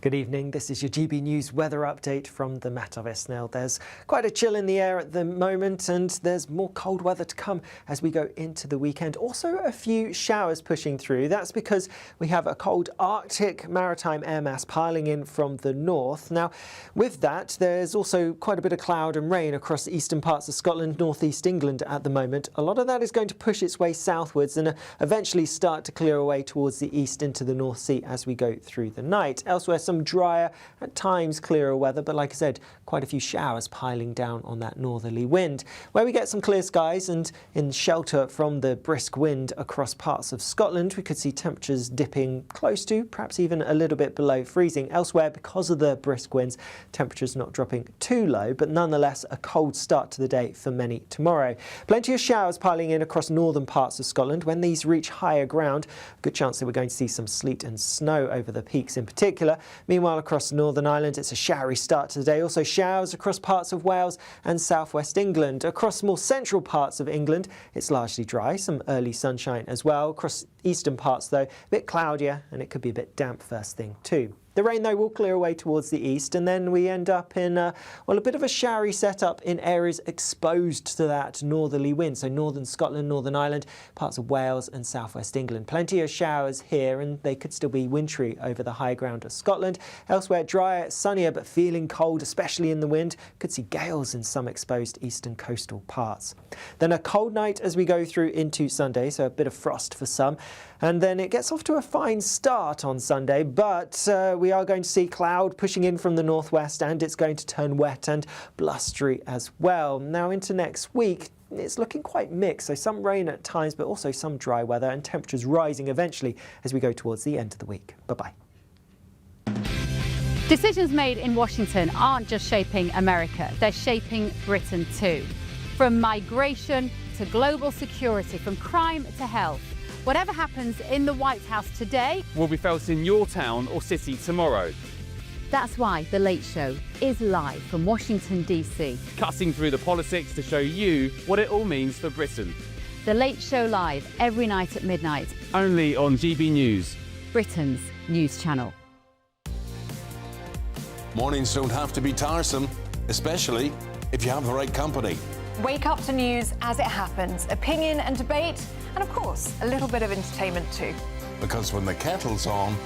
S7: Good evening, this is your GB News weather update from the Met Office. Now, there's quite a chill in the air at the moment, and there's more cold weather to come as we go into the weekend. Also, a few showers pushing through. That's because we have a cold Arctic maritime air mass piling in from the north. Now, with that, there's also quite a bit of cloud and rain across the eastern parts of Scotland, northeast England at the moment. A lot of that is going to push its way southwards and eventually start to clear away towards the east into the North Sea as we go through the night. Elsewhere, some drier, at times clearer weather, but like I said, quite a few showers piling down on that northerly wind. Where we get some clear skies and in shelter from the brisk wind across parts of Scotland, we could see temperatures dipping close to, perhaps even a little bit below freezing. Elsewhere, because of the brisk winds, temperatures not dropping too low, but nonetheless a cold start to the day for many tomorrow. Plenty of showers piling in across northern parts of Scotland. When these reach higher ground, a good chance that we're going to see some sleet and snow over the peaks in particular. Meanwhile, across Northern Ireland, it's a showery start to the day. Also showers across parts of Wales and southwest England. Across more central parts of England, it's largely dry, some early sunshine as well. Across eastern parts, though, a bit cloudier, and it could be a bit damp first thing too. The rain, though, will clear away towards the east, and then we end up in, well, a bit of a showery setup in areas exposed to that northerly wind. So northern Scotland, Northern Ireland, parts of Wales and southwest England. Plenty of showers here, and they could still be wintry over the high ground of Scotland. Elsewhere, drier, sunnier, but feeling cold, especially in the wind. Could see gales in some exposed eastern coastal parts. Then a cold night as we go through into Sunday, so a bit of frost for some. And then it gets off to a fine start on Sunday, but we are going to see cloud pushing in from the northwest, and it's going to turn wet and blustery as well. Now into next week, it's looking quite mixed, so some rain at times, but also some dry weather, and temperatures rising eventually as we go towards the end of the week. Bye-bye.
S5: Decisions made in Washington aren't just shaping America, they're shaping Britain too. From migration to global security, from crime to health. Whatever happens in the White House today
S10: will be felt in your town or city tomorrow.
S5: That's why The Late Show is live from Washington, D.C.
S10: Cutting through the politics to show you what it all means for Britain.
S5: The Late Show live every night at midnight.
S10: Only on GB News,
S5: Britain's news channel.
S9: Mornings don't have to be tiresome, especially if you have the right company.
S11: Wake up to news as it happens, opinion and debate, and of course, a little bit of entertainment too.
S9: Because when the kettle's on,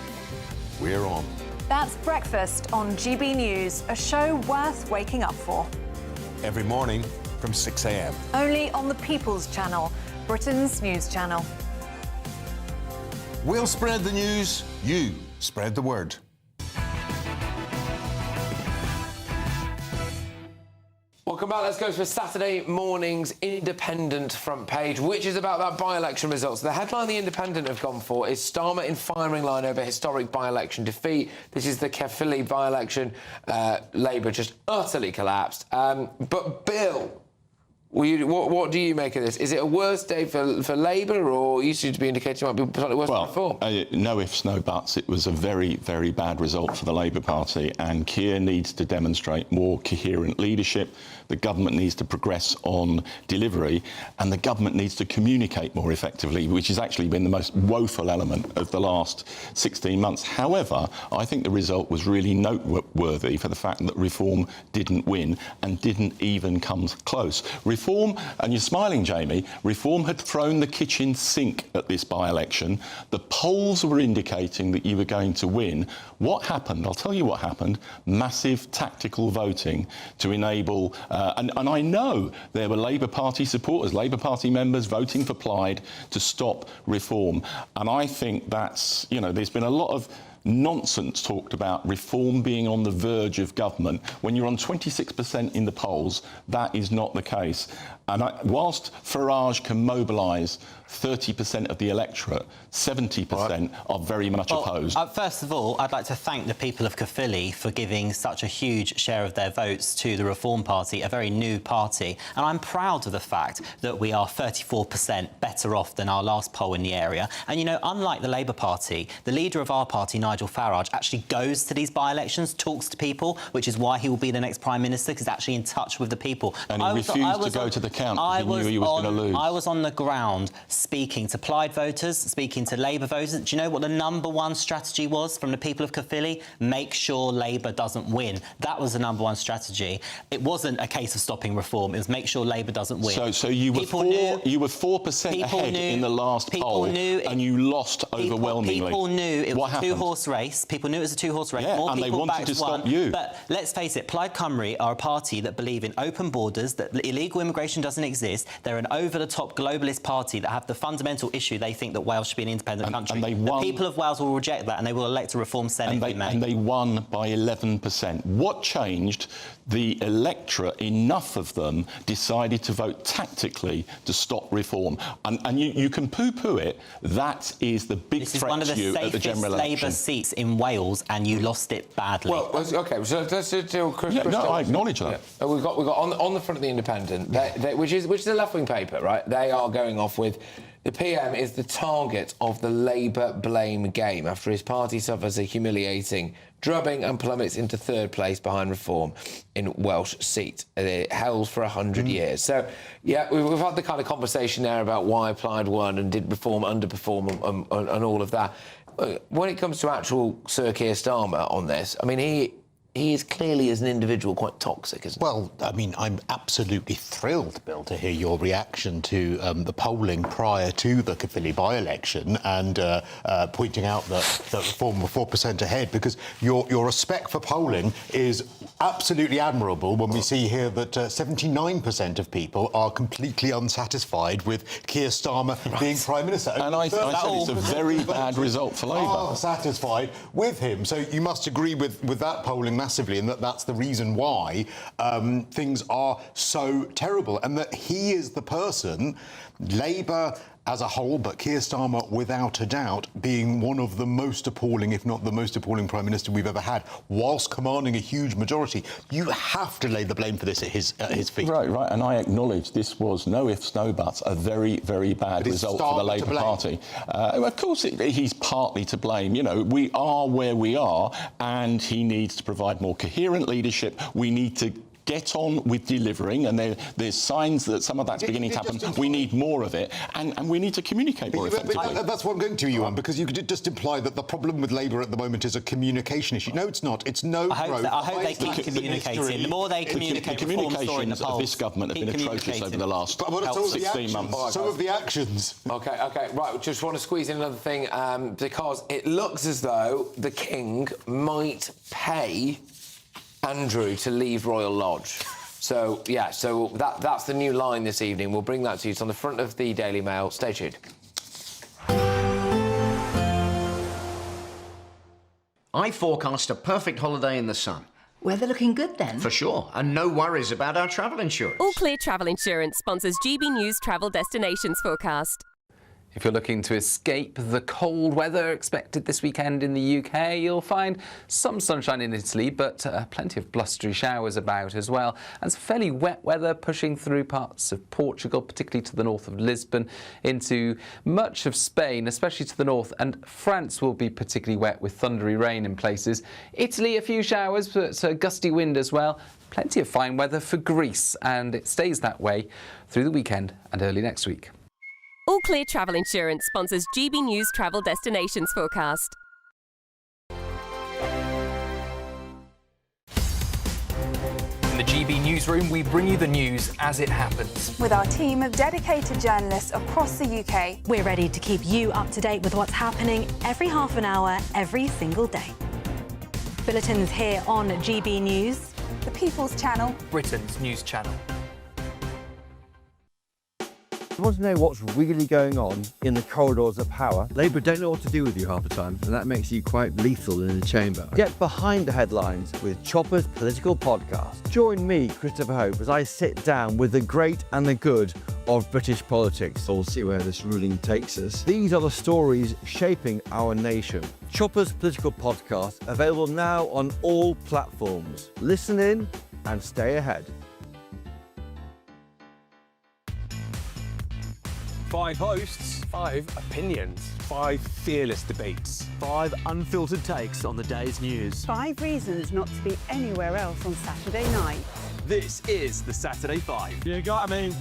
S9: we're on.
S11: That's Breakfast on GB News, a show worth waking up for.
S9: Every morning from 6 a.m.
S11: Only on the People's Channel, Britain's news channel.
S9: We'll spread the news, you spread the word.
S12: Welcome back. Let's go for Saturday morning's Independent front page, which is about that by-election results. The headline The Independent have gone for is Starmer in firing line over historic by-election defeat. This is the Caerphilly by-election. Labour just utterly collapsed. But Bill, what do you make of this? Is it a worse day for Labour, or you seem to be indicating it might be slightly worse than Reform?
S19: No ifs, no buts. It was a very, very bad result for the Labour Party, and Keir needs to demonstrate more coherent leadership. The government needs to progress on delivery, and the government needs to communicate more effectively, which has actually been the most woeful element of the last 16 months. However, I think the result was really noteworthy for the fact that Reform didn't win and didn't even come close. Reform, and you're smiling, Jamie, Reform had thrown the kitchen sink at this by-election. The polls were indicating that you were going to win. What happened? I'll tell you what happened. Massive tactical voting to enable... And I know there were Labour Party supporters, Labour Party members voting for Plaid to stop Reform. And I think that's, there's been a lot of nonsense talked about Reform being on the verge of government. When you're on 26% in the polls, that is not the case. And whilst Farage can mobilise 30% of the electorate, 70% are very much opposed.
S17: First of all, I'd like to thank the people of Caerphilly for giving such a huge share of their votes to the Reform Party, a very new party. And I'm proud of the fact that we are 34% better off than our last poll in the area. And, you know, unlike the Labour Party, the leader of our party, Nigel Farage, actually goes to these by-elections, talks to people, which is why he will be the next Prime Minister, because he's actually in touch with the people.
S19: And he refused to go to the count because he knew he was going to lose.
S17: I was on the ground speaking to Plaid voters, speaking to Labour voters. Do you know what the #1 strategy was from the people of Caerphilly? Make sure Labour doesn't win. That was the #1 strategy. It wasn't a case of stopping reform. It was make sure Labour doesn't win.
S19: So you were 4% ahead in the last poll, and you lost overwhelmingly.
S17: People knew it was a two-horse race. People knew it was a two-horse race.
S19: Yeah,
S17: More
S19: and
S17: people
S19: they wanted to stop you.
S17: But let's face it, Plaid Cymru are a party that believe in open borders, that illegal immigration doesn't exist. They're an over-the-top globalist party that have the fundamental issue they think that Wales should be an independent country.
S19: And they won.
S17: The people of Wales will reject that, and they will elect a Reform Senate in May.
S19: And they won by 11%. What changed? The electorate, enough of them, decided to vote tactically to stop reform. And you can poo-poo it. That is the big threat to you at the general election.
S17: Labour seats in Wales, and you lost it badly.
S12: Well, OK, so let's do Chris.
S19: No, I acknowledge that.
S12: Yeah. We've got on the front of the Independent, which is a left-wing paper, right? They are going off with the PM is the target of the Labour blame game after his party suffers a humiliating drubbing and plummets into 3rd place behind Reform in Welsh seat. It held for 100 years. So, yeah, we've had the kind of conversation there about why Plaid won and did Reform underperform and all of that. When it comes to actual Sir Keir Starmer on this, I mean, he is clearly, as an individual, quite toxic, isn't he?
S18: Well, I mean, I'm absolutely thrilled, Bill, to hear your reaction to the polling prior to the Caerphilly by-election and pointing out that Reform were 4% ahead, because your respect for polling is absolutely admirable when we see here that 79% of people are completely unsatisfied with Keir Starmer being Prime Minister.
S19: And I said it's a very bad result for Labour.
S18: Are satisfied with him. So you must agree with that polling massively, and that's the reason why things are so terrible, and that he is the person, Labour as a whole, but Keir Starmer without a doubt being one of the most appalling, if not the most appalling Prime Minister we've ever had, whilst commanding a huge majority. You have to lay the blame for this at his feet.
S19: Right, and I acknowledge this was, no ifs, no buts, a very, very bad result for the Labour Party. Of course, he's partly to blame. You know, we are where we are, and he needs to provide more coherent leadership. We need to get on with delivering, and there's signs that some of that's beginning to happen. We need more of it, and we need to communicate more effectively.
S18: That's what I'm going to, Ewan, because you could just imply that the problem with Labour at the moment is a communication issue. No, it's not. It's no growth.
S17: I hope they keep communicating. The more they communicate,
S19: the communications of this government have been atrocious over the last 16 months.
S18: Some of the actions.
S12: OK, right, just want to squeeze in another thing, because it looks as though the King might pay Andrew to leave Royal Lodge. So, yeah, that's the new line this evening. We'll bring that to you. It's on the front of the Daily Mail. Stay tuned.
S1: I forecast a perfect holiday in the sun.
S8: Weather looking good then?
S1: For sure, and no worries about our travel insurance.
S13: All Clear Travel Insurance sponsors GB News Travel Destinations Forecast.
S10: If you're looking to escape the cold weather expected this weekend in the UK, you'll find some sunshine in Italy, but plenty of blustery showers about as well, and some fairly wet weather pushing through parts of Portugal, particularly to the north of Lisbon, into much of Spain, especially to the north, and France will be particularly wet with thundery rain in places. Italy, a few showers, but a gusty wind as well. Plenty of fine weather for Greece, and it stays that way through the weekend and early next week.
S13: All Clear Travel Insurance sponsors GB News Travel Destinations Forecast.
S14: In the GB Newsroom, we bring you the news as it happens.
S11: With our team of dedicated journalists across the UK.
S25: We're ready to keep you up to date with what's happening every half an hour, every single day. Bulletins here on GB News.
S11: The People's Channel.
S14: Britain's news channel.
S23: You want to know what's really going on in the corridors of power? Labour don't know what to do with you half the time, and that makes you quite lethal in the chamber. Get behind the headlines with Chopper's political podcast. Join me, Christopher Hope, as I sit down with the great and the good of British politics. We'll see where this ruling takes us. These are the stories shaping our nation. Chopper's Political Podcast, available now on all platforms. Listen in and stay ahead.
S3: 5 hosts, 5 opinions, 5 fearless debates, 5 unfiltered takes on the day's news.
S4: 5 reasons not to be anywhere else on Saturday night.
S3: This is the Saturday 5. You got me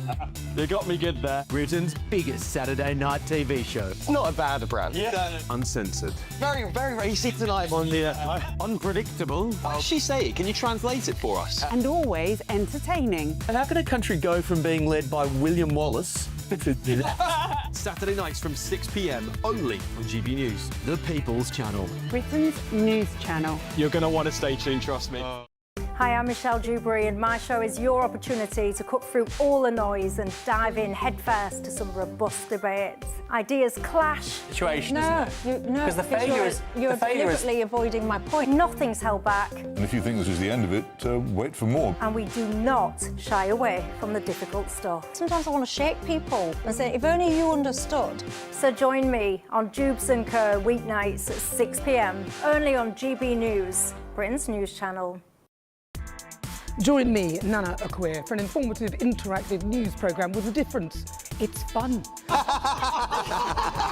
S3: good there. Britain's biggest Saturday night TV show.
S8: It's not a bad brand.
S3: Yeah. Uncensored.
S8: Very, very racy tonight.
S3: On the unpredictable.
S8: What did she say? Can you translate it for us?
S4: And always entertaining.
S3: And how can a country go from being led by William Wallace to Saturday nights from 6 p.m. only on GB News, the People's Channel.
S4: Britain's news channel.
S3: You're going to want to stay tuned, trust me.
S15: Hi, I'm Michelle Dewberry, and my show is your opportunity to cut through all the noise and dive in headfirst to some robust debates. Ideas clash.
S8: Situation, isn't it?
S15: No,
S8: because the failure is
S15: you're deliberately avoiding my point. Nothing's held back,
S16: And if you think this is the end of it, wait for more.
S15: and we do not shy away from the difficult stuff. Sometimes I want to shake people and say, if only you understood. So join me on Jubes & Co. weeknights at 6 p.m. only on GB News, Britain's news channel.
S26: Join me, Nana Okoye, for an informative, interactive news programme with a difference. It's fun.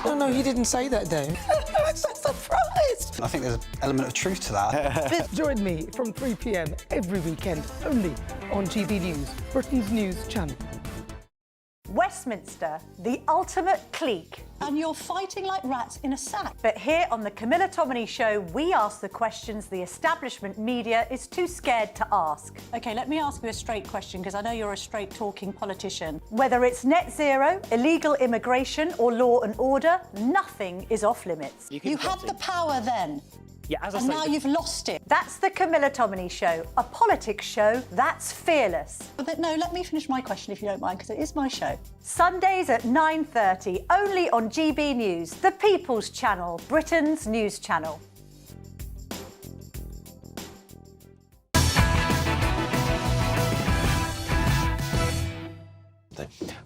S27: No, he didn't say that, Dave.
S26: I'm so surprised.
S27: I think there's an element of truth to that.
S26: Join me from 3 p.m. every weekend, only on GB News, Britain's news channel.
S15: Westminster, the ultimate clique.
S22: And you're fighting like rats in a sack.
S15: But here on the Camilla Tominey Show, we ask the questions the establishment media is too scared to ask.
S22: OK, let me ask you a straight question, because I know you're a straight-talking politician.
S15: Whether it's net zero, illegal immigration or law and order, nothing is off limits.
S22: You had the power then.
S26: Yeah, as I
S22: and
S26: say,
S22: now you've lost it.
S15: That's the Camilla Tominey Show, a politics show that's fearless.
S22: But no, let me finish my question if you don't mind, because it is my show.
S15: Sundays at 9:30, only on GB News, the People's Channel, Britain's news channel.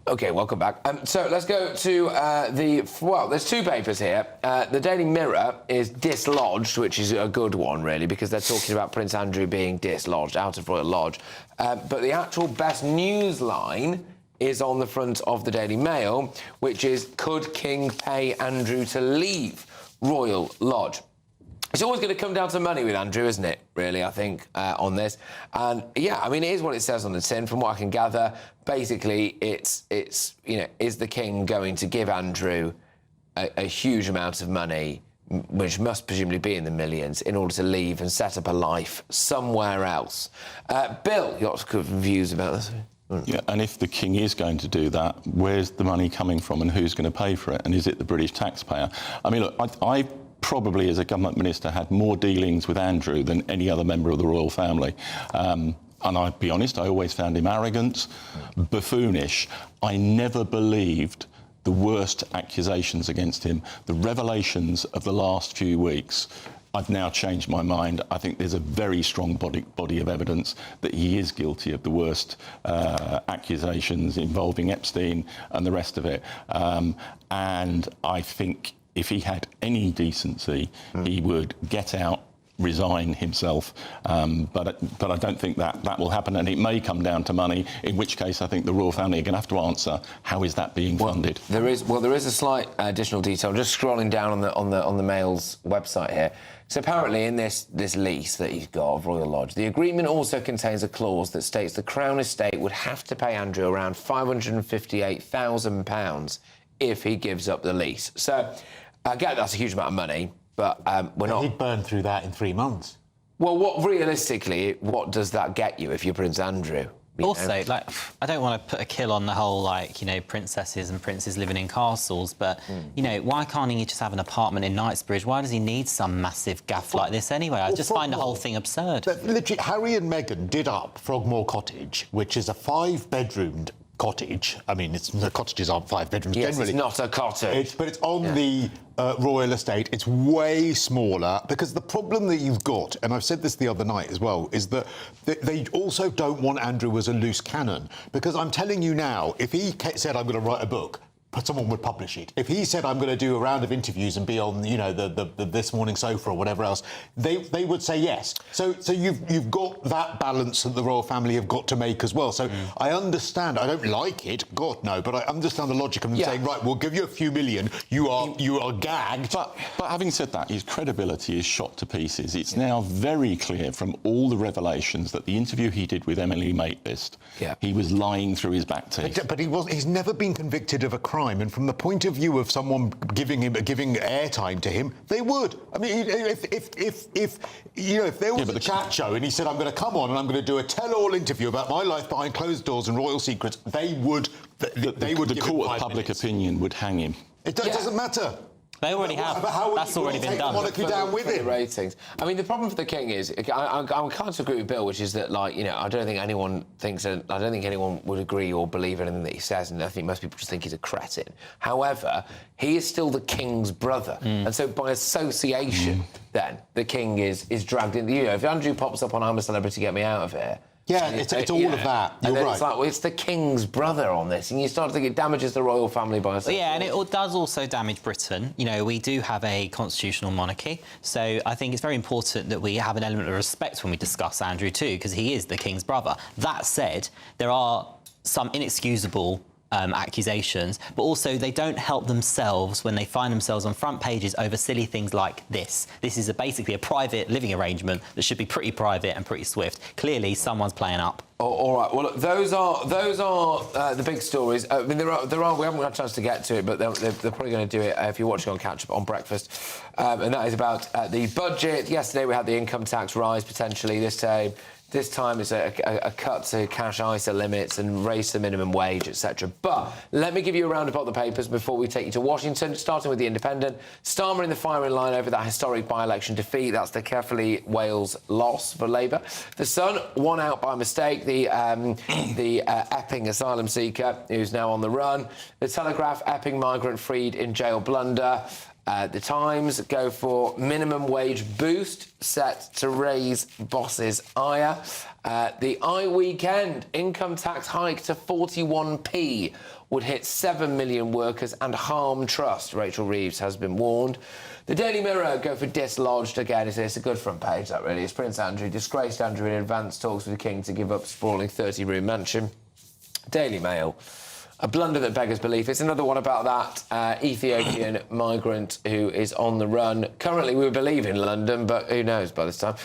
S12: OK, welcome back. So let's go to there's 2 papers here. The Daily Mirror is dislodged, which is a good one, really, because they're talking about Prince Andrew being dislodged out of Royal Lodge. But the actual best news line is on the front of the Daily Mail, which is, could King pay Andrew to leave Royal Lodge? It's always going to come down to money with Andrew, isn't it, really, I think, on this. And, yeah, I mean, it is what it says on the tin, from what I can gather. Basically, it's you know, is the King going to give Andrew a huge amount of money, which must presumably be in the millions, in order to leave and set up a life somewhere else? Bill, you got some views about this?
S19: Yeah, and if the King is going to do that, where's the money coming from and who's going to pay for it? And is it the British taxpayer? I mean, look, I probably, as a government minister, had more dealings with Andrew than any other member of the royal family. And I'll be honest, I always found him arrogant, buffoonish. I never believed the worst accusations against him. The revelations of the last few weeks, I've now changed my mind. I think there's a very strong body of evidence that he is guilty of the worst accusations involving Epstein and the rest of it. And I think if he had any decency, he would get out, resign himself, but I don't think that will happen, and it may come down to money, in which case I think the royal family are going to have to answer how is that being funded.
S12: There is a slight additional detail. I'm just scrolling down on the Mail's website here. So apparently in this lease that he's got of Royal Lodge, the agreement also contains a clause that states the Crown Estate would have to pay Andrew around £558,000 if he gives up the lease. So again, that's a huge amount of money. But we're not.
S2: He'd burn through that in 3 months.
S12: Well, what does that get you if you're Prince Andrew?
S17: Also, like, I don't want to put a kill on the whole, like, you know, princesses and princes living in castles, but, you know, why can't he just have an apartment in Knightsbridge? Why does he need some massive gaff like this anyway? I just find the whole thing absurd.
S2: But literally, Harry and Meghan did up Frogmore Cottage, which is a 5-bedroomed
S18: cottage. I mean, the cottages aren't 5 bedrooms generally.
S12: It's not a cottage.
S18: But it's on the royal estate. It's way smaller, because the problem that you've got, and I've said this the other night as well, is that they also don't want Andrew as a loose cannon. Because I'm telling you now, if he said, I'm going to write a book, someone would publish it. If he said, I'm going to do a round of interviews and be on, you know, the This Morning Sofa or whatever else, they would say yes. So you've got that balance that the royal family have got to make as well. So I understand. I don't like it, God no, but I understand the logic of them saying, right, we'll give you a few million. You are gagged.
S19: But having said that, his credibility is shot to pieces. It's now very clear from all the revelations that the interview he did with Emily Maitlis, he was lying through his back teeth.
S18: But he's never been convicted of a crime. And from the point of view of someone giving airtime to him, they would. I mean, if there was a chat show and he said, I'm going to come on and I'm going to do a tell-all interview about my life behind closed doors and royal secrets, they would.
S19: The court of public opinion would hang him.
S18: It doesn't matter.
S17: They already have. That's already been done.
S18: Monarchy down with it.
S12: Ratings. I mean, the problem for the king is, I'm kind of agree with Bill, which is that, like, you know, I don't think anyone would agree or believe anything that he says, and I think most people just think he's a cretin. However, he is still the king's brother, and so by association, then the king is dragged in. You know, if Andrew pops up on I'm a Celebrity, Get Me Out of Here.
S18: Yeah, it's all of that.
S12: You're
S18: right.
S12: It's like, well, it's the king's brother on this, and you start to think it damages the royal family by association.
S17: Yeah, and it does also damage Britain. You know, we do have a constitutional monarchy, so I think it's very important that we have an element of respect when we discuss Andrew too, because he is the king's brother. That said, there are some inexcusable accusations, but also they don't help themselves when they find themselves on front pages over silly things like this. This is basically a private living arrangement that should be pretty private and pretty swift. Clearly, someone's playing up.
S12: All right. Well, look, those are the big stories. I mean, there are. We haven't got a chance to get to it, but they're probably going to do it if you're watching on Catch Up on Breakfast, and that is about the budget. Yesterday we had the income tax rise potentially. This time it's a cut to cash ISA limits and raise the minimum wage, etc. But let me give you a roundup of the papers before we take you to Washington, starting with The Independent. Starmer in the firing line over that historic by-election defeat. That's the Caerphilly Wales loss for Labour. The Sun won out by mistake. The Epping asylum seeker, who's now on the run. The Telegraph, Epping migrant freed in jail blunder. The Times go for minimum wage boost set to raise bosses' ire. The Weekend, income tax hike to 41p would hit 7 million workers and harm trust. Rachel Reeves has been warned. The Daily Mirror go for dislodged again. It's a good front page, that really is. Prince Andrew, disgraced Andrew in advance talks with the King to give up sprawling 30-room mansion. Daily Mail. A blunder that beggars belief. It's another one about that Ethiopian migrant who is on the run. Currently, we believe in London, but who knows by this time.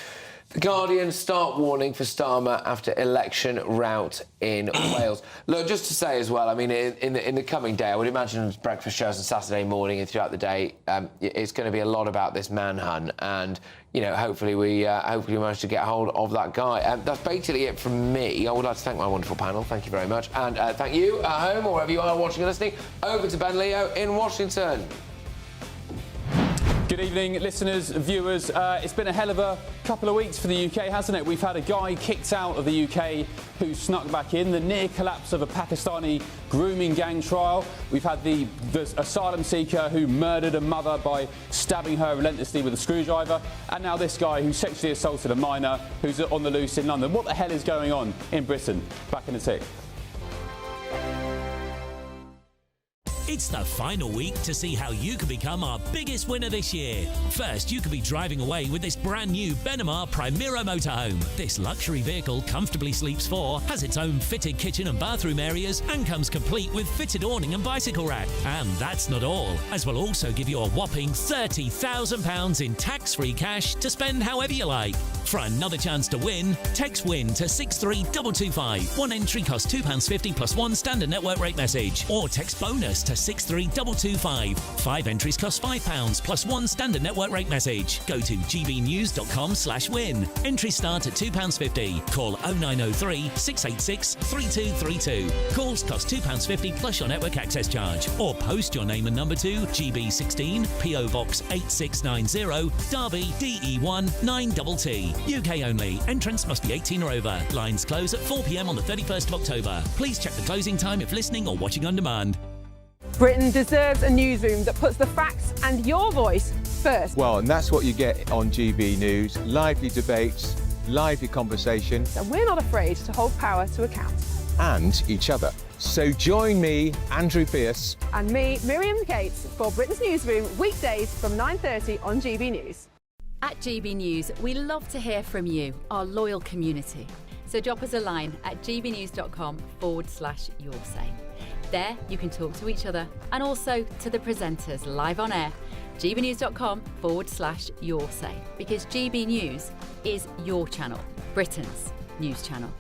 S12: The Guardian, start warning for Starmer after election rout in Wales. Look, just to say as well, I mean, in the coming day, I would imagine breakfast shows on Saturday morning and throughout the day, it's going to be a lot about this manhunt, and you know, hopefully we manage to get hold of that guy. That's basically it from me. I would like to thank my wonderful panel. Thank you very much, and thank you at home or wherever you are watching and listening. Over to Ben Leo in Washington.
S5: Good evening, listeners, viewers. It's been a hell of a couple of weeks for the UK, hasn't it? We've had a guy kicked out of the UK who snuck back in, the near collapse of a Pakistani grooming gang trial. We've had the asylum seeker who murdered a mother by stabbing her relentlessly with a screwdriver, and now this guy who sexually assaulted a minor who's on the loose in London. What the hell is going on in Britain? Back in a tick.
S6: It's the final week to see how you can become our biggest winner this year. First, you could be driving away with this brand new Benamar Primera motorhome. This luxury vehicle comfortably sleeps 4, has its own fitted kitchen and bathroom areas, and comes complete with fitted awning and bicycle rack. And that's not all, as we'll also give you a whopping £30,000 in tax-free cash to spend however you like. For another chance to win, text WIN to 63225. One entry costs £2.50 plus one standard network rate message, or text BONUS to 63225. 5 entries cost £5 plus one standard network rate message. Go to gbnews.com/win. Entries start at £2.50. Call 0903 686 3232. Calls cost £2.50 plus your network access charge. Or post your name and number to GB16 PO Box 8690 Derby DE1 9TT. UK only. Entrance must be 18 or over. Lines close at 4 p.m. on the 31st of October. Please check the closing time if listening or watching on demand.
S26: Britain deserves a newsroom that puts the facts and your voice first.
S1: Well, and that's what you get on GB News. Lively debates, lively conversation.
S26: And we're not afraid to hold power to account.
S1: And each other. So join me, Andrew Pierce.
S26: And me, Miriam Gates, for Britain's Newsroom, weekdays from 9:30 on GB News.
S7: At GB News, we love to hear from you, our loyal community. So drop us a line at gbnews.com/yoursay. There you can talk to each other and also to the presenters live on air. gbnews.com/yoursay, because GB News is your channel, Britain's news channel.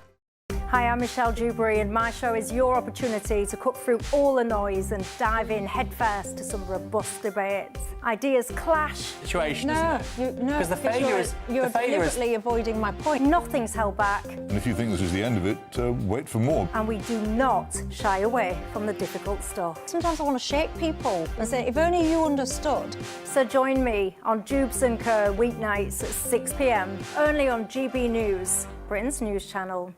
S15: Hi, I'm Michelle Dewberry, and my show is your opportunity to cut through all the noise and dive in headfirst to some robust debates. Ideas clash.
S8: Situation,
S15: No,
S8: Because the failure is...
S15: You're deliberately avoiding my point. Nothing's held back.
S16: And if you think this is the end of it, wait for more.
S15: And we do not shy away from the difficult stuff. Sometimes I want to shake people and say, if only you understood. So join me on Jubes & Co. weeknights at 6 p.m, only on GB News, Britain's news channel.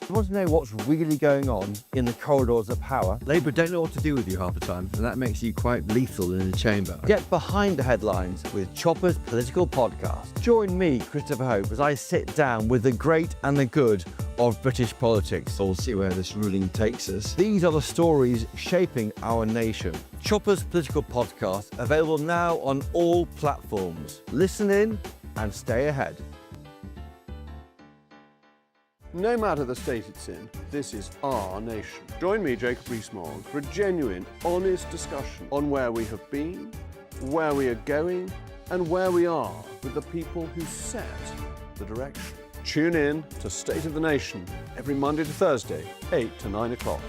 S23: You want to know what's really going on in the corridors of power? Labour don't know what to do with you half the time, and that makes you quite lethal in the chamber. Get behind the headlines with Chopper's Political Podcast. Join me, Christopher Hope, as I sit down with the great and the good of British politics. We'll see where this ruling takes us. These are the stories shaping our nation. Chopper's Political Podcast, available now on all platforms. Listen in and stay ahead.
S9: No matter the state it's in, this is our nation. Join me, Jacob Rees-Mogg, for a genuine, honest discussion on where we have been, where we are going, and where we are with the people who set the direction. Tune in to State of the Nation every Monday to Thursday, 8 to 9 o'clock.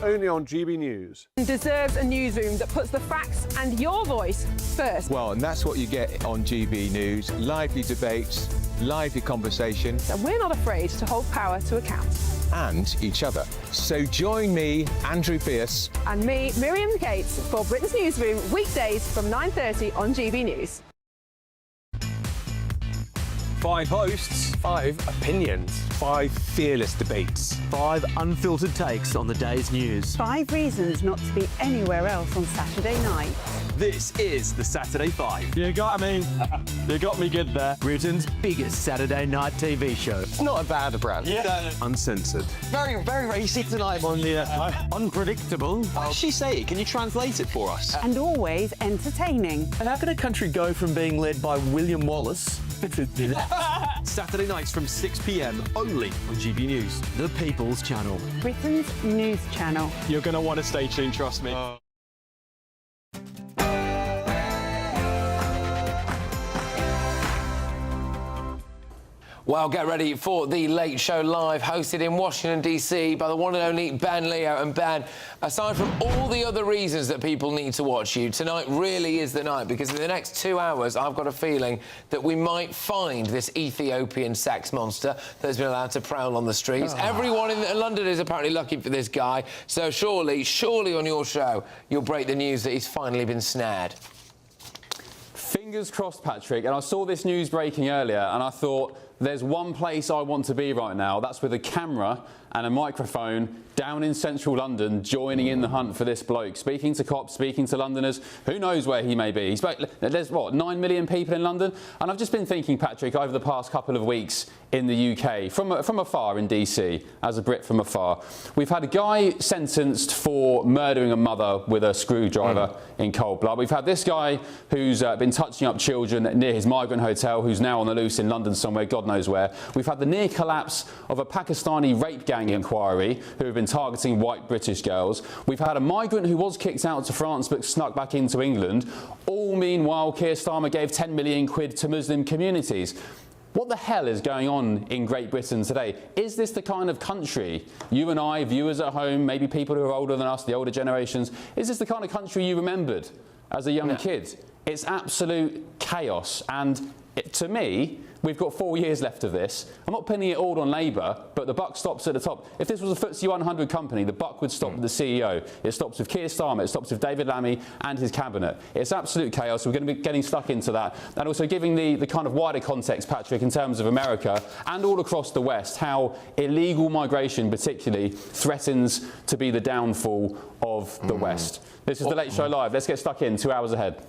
S9: Only on GB News.
S26: Deserves a newsroom that puts the facts and your voice first.
S1: Well, and that's what you get on GB News. Lively debates, lively conversation.
S26: And we're not afraid to hold power to account.
S1: And each other. So join me, Andrew Pierce.
S26: And me, Miriam Gates, for Britain's Newsroom, weekdays from 9:30 on GB News.
S10: 5 hosts, 5 opinions, 5 fearless debates,
S3: 5 unfiltered takes on the day's news.
S4: 5 reasons not to be anywhere else on Saturday night.
S3: This is the Saturday 5. You got me. You got me good there. Britain's biggest Saturday night TV show.
S8: It's not a bad brand.
S3: Yeah. Uncensored.
S8: Very, very racy tonight.
S3: Unpredictable.
S8: What does she say? Can you translate it for us?
S4: And always entertaining.
S3: And how can a country go from being led by William Wallace Saturday nights from 6 p.m. only on GB News, the People's Channel.
S4: Britain's news channel.
S10: You're going to want to stay tuned, trust me.
S12: Well, get ready for the Late Show Live, hosted in Washington, D.C. by the one and only Ben Leo. And Ben, aside from all the other reasons that people need to watch you, tonight really is the night, because in the next 2 hours, I've got a feeling that we might find this Ethiopian sex monster that has been allowed to prowl on the streets. Everyone in London is apparently looking for this guy. So surely on your show, you'll break the news that he's finally been snared.
S5: Fingers crossed, Patrick. And I saw this news breaking earlier, and I thought, there's one place I want to be right now. That's with a camera and a microphone down in central London, joining in the hunt for this bloke, speaking to cops, speaking to Londoners. Who knows where he may be? There's, what, 9 million people in London? And I've just been thinking, Patrick, over the past couple of weeks in the UK, from afar in DC, as a Brit from afar, we've had a guy sentenced for murdering a mother with a screwdriver in cold blood. We've had this guy who's been touching up children near his migrant hotel, who's now on the loose in London somewhere, God knows where. We've had the near collapse of a Pakistani rape gang inquiry who have been targeting white British girls. We've had a migrant who was kicked out to France but snuck back into England. All meanwhile, Keir Starmer gave 10 million quid to Muslim communities. What the hell is going on in Great Britain today? Is this the kind of country, you and I, viewers at home, maybe people who are older than us, the older generations, is this the kind of country you remembered as a young kid? It's absolute chaos, and To me, we've got 4 years left of this. I'm not pinning it all on Labour, but the buck stops at the top. If this was a FTSE 100 company, the buck would stop with the CEO. It stops with Keir Starmer, it stops with David Lammy and his cabinet. It's absolute chaos. We're going to be getting stuck into that. And also giving the kind of wider context, Patrick, in terms of America and all across the West, how illegal migration particularly threatens to be the downfall of the West. This is the Late Show Live. Let's get stuck in. 2 hours ahead.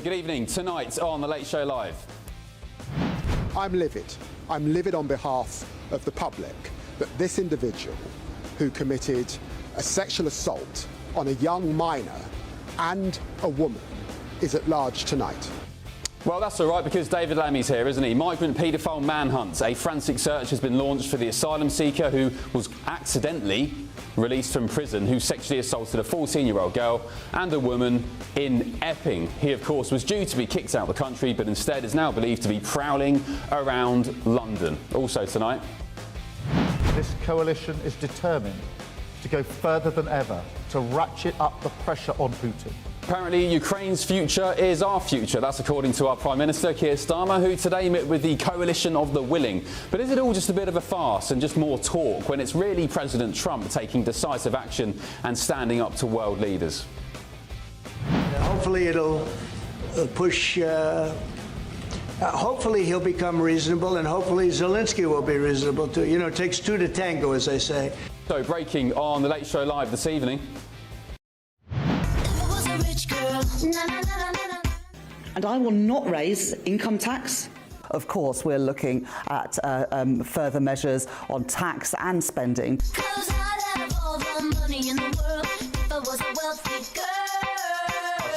S5: Good evening. Tonight on The Late Show Live.
S11: I'm livid. I'm livid on behalf of the public that this individual who committed a sexual assault on a young minor and a woman is at large tonight.
S5: Well, that's all right, because David Lammy's here, isn't he? Migrant paedophile manhunt. A frantic search has been launched for the asylum seeker who was accidentally released from prison, who sexually assaulted a 14-year-old girl and a woman in Epping. He, of course, was due to be kicked out of the country, but instead is now believed to be prowling around London. Also tonight.
S13: This coalition is determined to go further than ever to ratchet up the pressure on Putin.
S5: Apparently, Ukraine's future is our future. That's according to our Prime Minister, Keir Starmer, who today met with the Coalition of the Willing. But is it all just a bit of a farce and just more talk when it's really President Trump taking decisive action and standing up to world leaders?
S14: Hopefully it'll push... hopefully he'll become reasonable, and hopefully Zelensky will be reasonable too. You know, it takes two to tango, as they say.
S5: So, breaking on The Late Show Live this evening.
S20: And I will not raise income tax. Of course, we're looking at further measures on tax and spending.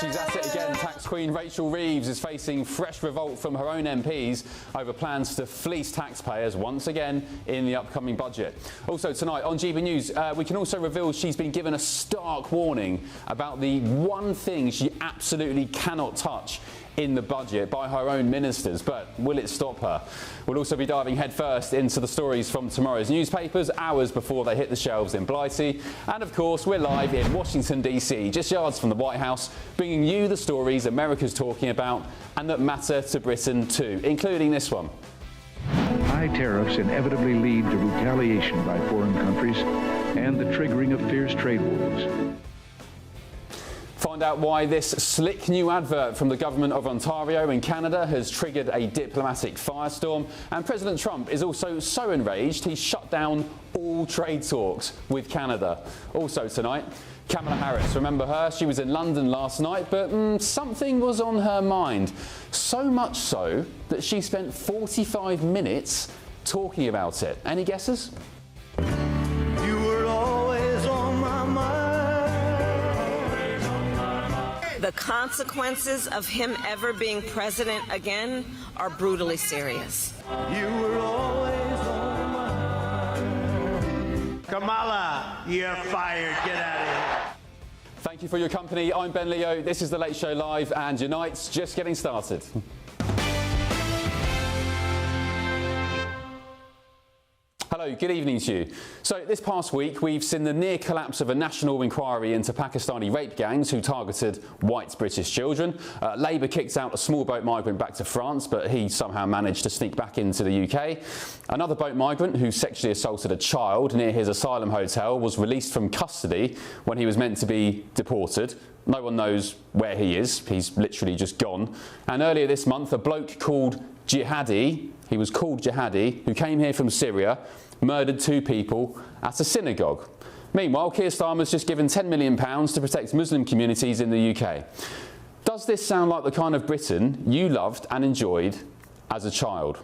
S5: She's at it again. Tax Queen Rachel Reeves is facing fresh revolt from her own MPs over plans to fleece taxpayers once again in the upcoming budget. Also tonight on GB News, we can also reveal she's been given a stark warning about the one thing she absolutely cannot touch in the budget by her own ministers. But will it stop her? We'll also be diving headfirst into the stories from tomorrow's newspapers, hours before they hit the shelves in Blighty. And of course, we're live in Washington, D.C., just yards from the White House, bringing you the stories America's talking about and that matter to Britain too, including this one.
S21: High tariffs inevitably lead to retaliation by foreign countries and the triggering of fierce trade wars.
S5: Find out why this slick new advert from the government of Ontario in Canada has triggered a diplomatic firestorm. And President Trump is also so enraged he's shut down all trade talks with Canada. Also tonight, Kamala Harris. Remember her? She was in London last night, but something was on her mind. So much so that she spent 45 minutes talking about it. Any guesses?
S14: You were always on my mind.
S24: The consequences of him ever being president again are brutally serious.
S14: You were always on my mind. Kamala, you're fired. Get out of here.
S5: Thank you for your company. I'm Ben Leo. This is The Late Show Live, and your night's just getting started. Hello, good evening to you. So this past week we've seen the near collapse of a national inquiry into Pakistani rape gangs who targeted white British children. Labour kicked out a small boat migrant back to France, but he somehow managed to sneak back into the UK. Another boat migrant who sexually assaulted a child near his asylum hotel was released from custody when he was meant to be deported. No one knows where he is. He's literally just gone. And earlier this month, a bloke called Jihadi, he was called Jihadi, who came here from Syria, murdered 2 people at a synagogue. Meanwhile, Keir Starmer's just given £10 million to protect Muslim communities in the UK. Does this sound like the kind of Britain you loved and enjoyed as a child?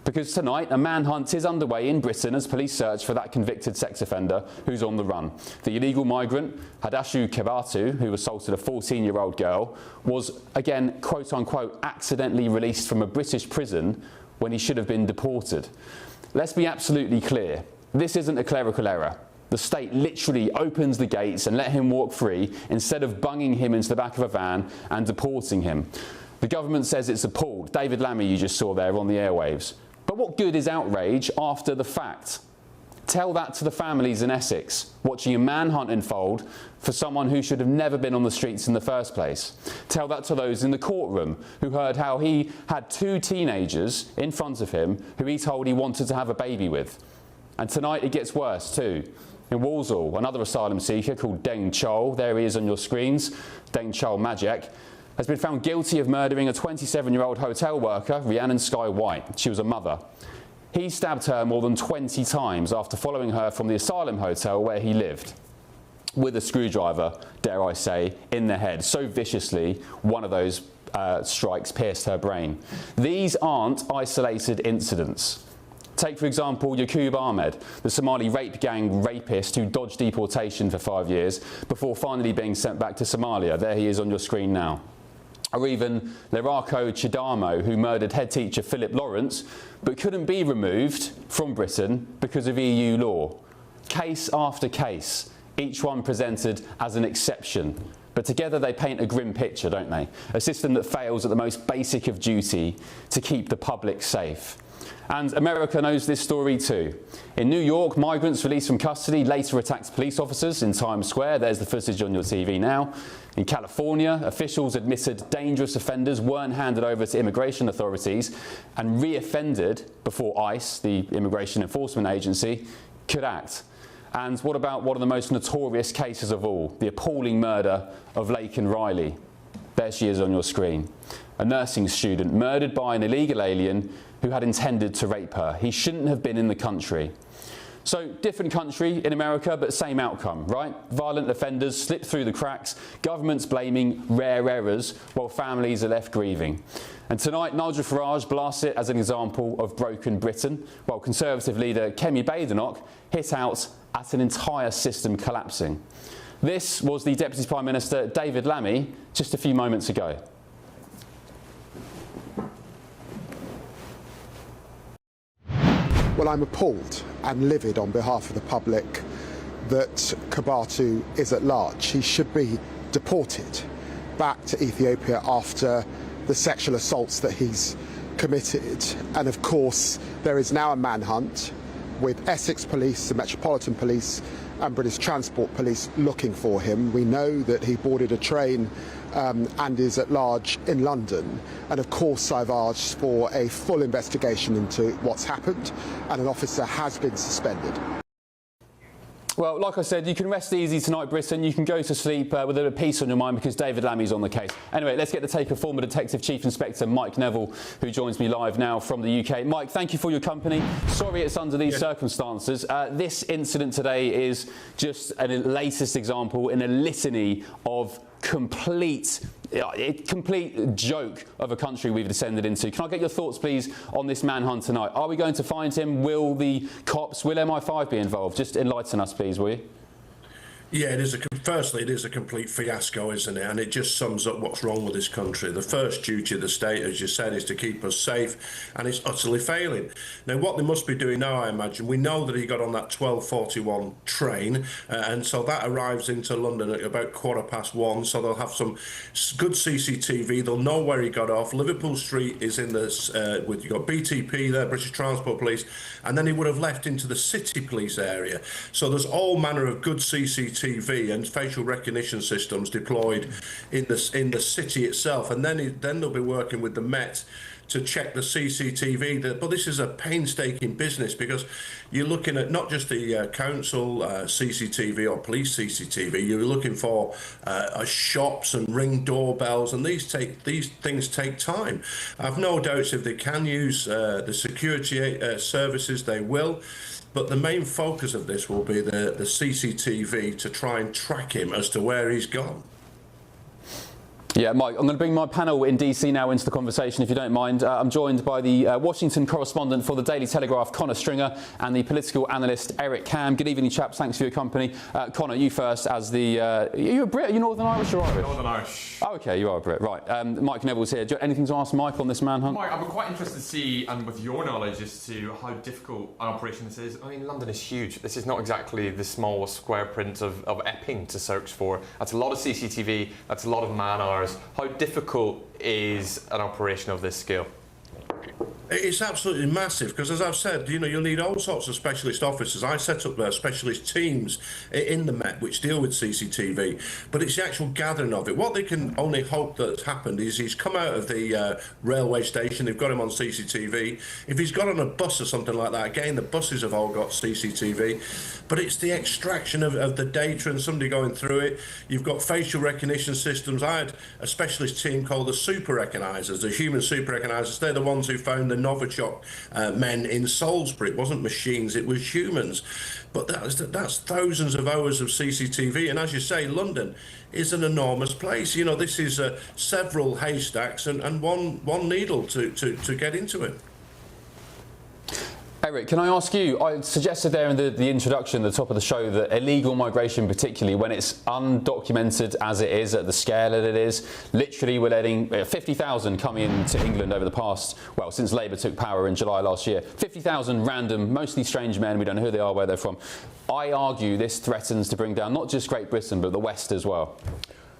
S5: Because tonight, a manhunt is underway in Britain as police search for that convicted sex offender who's on the run. The illegal migrant, Hadashu Kebatu, who assaulted a 14-year-old girl, was, again, quote-unquote, accidentally released from a British prison when he should have been deported. Let's be absolutely clear. This isn't a clerical error. The state literally opens the gates and let him walk free instead of bunging him into the back of a van and deporting him. The government says it's appalled. David Lammy, you just saw there on the airwaves. But what good is outrage after the fact? Tell that to the families in Essex, watching a manhunt unfold for someone who should have never been on the streets in the first place. Tell that to those in the courtroom who heard how he had 2 teenagers in front of him who he told he wanted to have a baby with. And tonight it gets worse too. In Walsall, another asylum seeker called Deng Chol, there he is on your screens, Deng Chol Majek, has been found guilty of murdering a 27-year-old hotel worker, Rhiannon Sky White. She was a mother. He stabbed her more than 20 times after following her from the asylum hotel where he lived, with a screwdriver, dare I say, in the head, so viciously one of those strikes pierced her brain. These aren't isolated incidents. Take, for example, Yaqub Ahmed, the Somali rape gang rapist who dodged deportation for 5 years before finally being sent back to Somalia. There he is on your screen now. Or even Lerako Chidamo, who murdered head teacher Philip Lawrence, but couldn't be removed from Britain because of EU law. Case after case, each one presented as an exception. But together they paint a grim picture, don't they? A system that fails at the most basic of duty to keep the public safe. And America knows this story too. In New York, migrants released from custody later attacked police officers in Times Square. There's the footage on your TV now. In California, officials admitted dangerous offenders weren't handed over to immigration authorities and re-offended before ICE, the Immigration Enforcement Agency, could act. And what about one of the most notorious cases of all, the appalling murder of Laken Riley? There she is on your screen. A nursing student murdered by an illegal alien who had intended to rape her. He shouldn't have been in the country. So, different country in America, but same outcome, right? Violent offenders slip through the cracks, governments blaming rare errors, while families are left grieving. And tonight, Nigel Farage blasts it as an example of broken Britain, while Conservative leader Kemi Badenoch hit out at an entire system collapsing. This was the Deputy Prime Minister, David Lammy, just a few moments ago.
S11: Well, I'm appalled and livid on behalf of the public that Kabatu is at large. He should be deported back to Ethiopia after the sexual assaults that he's committed. And of course, there is now a manhunt with Essex Police, the Metropolitan Police and British Transport Police looking for him. We know that he boarded a train and is at large in London. And of course I've asked for a full investigation into what's happened, and an officer has been suspended.
S5: Well, like I said, you can rest easy tonight, Britain. You can go to sleep with a bit of peace on your mind because David Lammy's on the case. Anyway, let's get the take of former Detective Chief Inspector Mike Neville, who joins me live now from the UK. Mike, thank you for your company. Sorry it's under these circumstances. This incident today is just a latest example in a litany of complete joke of a country we've descended into. Can I get your thoughts, please, on this manhunt tonight? Are we going to find him? Will the cops, will MI5 be involved? Just enlighten us, please, will you?
S2: Yeah, firstly, it is a complete fiasco, isn't it? And it just sums up what's wrong with this country. The first duty of the state, as you said, is to keep us safe, and it's utterly failing. Now, what they must be doing now, I imagine, we know that he got on that 12:41 train, and so that arrives into London at about 1:15, so they'll have some good CCTV. They'll know where he got off. Liverpool Street is in this, you've got BTP there, British Transport Police, and then he would have left into the City Police area. So there's all manner of good CCTV and facial recognition systems deployed in the city itself, and then they'll be working with the Met to check the CCTV. But this is a painstaking business because you're looking at not just the council CCTV or police CCTV. You're looking for shops and Ring doorbells, and these things take time. I've no doubts if they can use the security services, they will. But the main focus of this will be the CCTV to try and track him as to where he's gone.
S5: Yeah, Mike, I'm going to bring my panel in DC now into the conversation, if you don't mind. I'm joined by the Washington correspondent for the Daily Telegraph, Connor Stringer, and the political analyst, Eric Cam. Good evening, chaps. Thanks for your company. Connor, you first as the... are you a Brit? Are you Northern Irish or Irish? Northern Irish. Oh, OK, you are a Brit. Right. Mike Neville's here. Do you have anything to ask Mike on this manhunt?
S17: Mike, I'm quite interested to see, and with your knowledge, as to how difficult an operation this is. I mean, London is huge. This is not exactly the small square print of Epping to search for. That's a lot of CCTV. That's a lot of man hours. How difficult is an operation of this scale?
S2: It's absolutely massive because, as I've said, you'll need all sorts of specialist officers. I set up specialist teams in the Met which deal with CCTV, but it's the actual gathering of it. What they can only hope that's happened is he's come out of the railway station, they've got him on CCTV. If he's got on a bus or something like that, again, the buses have all got CCTV, but it's the extraction of the data and somebody going through it. You've got facial recognition systems. I had a specialist team called the super recognisers, the human super recognisers. They're the ones who found the Novichok men in Salisbury. It wasn't machines, it was humans. But that's thousands of hours of CCTV. And as you say, London is an enormous place. This is several haystacks and one needle to get into it.
S5: Eric, can I ask you, I suggested there in the introduction at the top of the show that illegal migration, particularly when it's undocumented as it is, at the scale that it is, literally we're letting 50,000 come into England over the past, well, since Labour took power in July last year. 50,000 random, mostly strange men, we don't know who they are, where they're from. I argue this threatens to bring down not just Great Britain, but the West as well.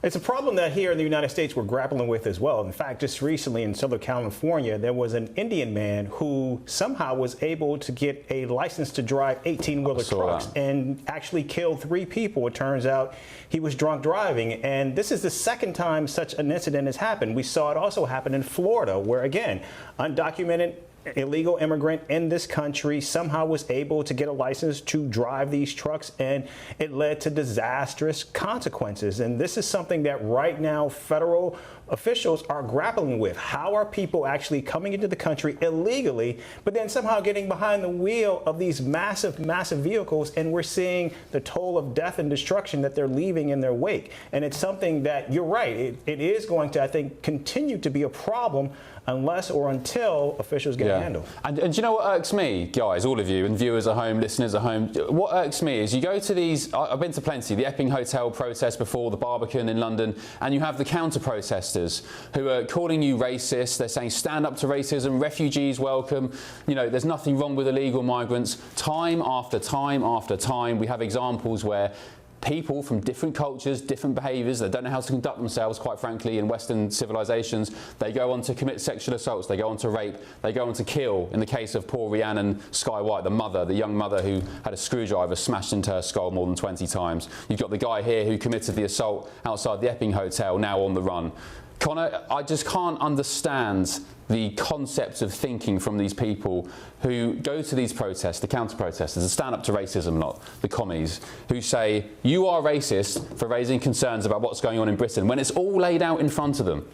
S6: It's a problem that here in the United States we're grappling with as well. In fact, just recently in Southern California, there was an Indian man who somehow was able to get a license to drive 18-wheeler trucks and actually killed 3 people. It turns out he was drunk driving. And this is the second time such an incident has happened. We saw it also happen in Florida, where, again, undocumented illegal immigrant in this country somehow was able to get a license to drive these trucks, and it led to disastrous consequences. And this is something that right now federal officials are grappling with. How are people actually coming into the country illegally, but then somehow getting behind the wheel of these massive, massive vehicles, and we're seeing the toll of death and destruction that they're leaving in their wake. And it's something that, you're right, it is going to, I think, continue to be a problem unless or until officials get a handle.
S5: And do you know what irks me, guys, all of you, and viewers at home, listeners at home? What irks me is you go to these, I've been to plenty, the Epping Hotel protest before, the Barbican in London, and you have the counter-protesters who are calling you racist. They're saying stand up to racism, refugees welcome, there's nothing wrong with illegal migrants. Time after time after time, we have examples where people from different cultures, different behaviours, they don't know how to conduct themselves, quite frankly, in Western civilisations. They go on to commit sexual assaults, they go on to rape, they go on to kill. In the case of poor Rhiannon Sky White, the mother, the young mother who had a screwdriver smashed into her skull more than 20 times. You've got the guy here who committed the assault outside the Epping Hotel, now on the run. Connor, I just can't understand the concept of thinking from these people who go to these protests, the counter-protesters, the stand up to racism lot, the commies, who say, you are racist for raising concerns about what's going on in Britain, when it's all laid out in front of them.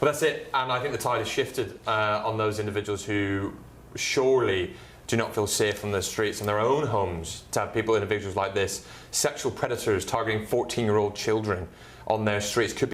S17: Well, that's it, and I think the tide has shifted on those individuals who surely do not feel safe on the streets in their own homes to have individuals like this, sexual predators targeting 14-year-old children on their streets. Could be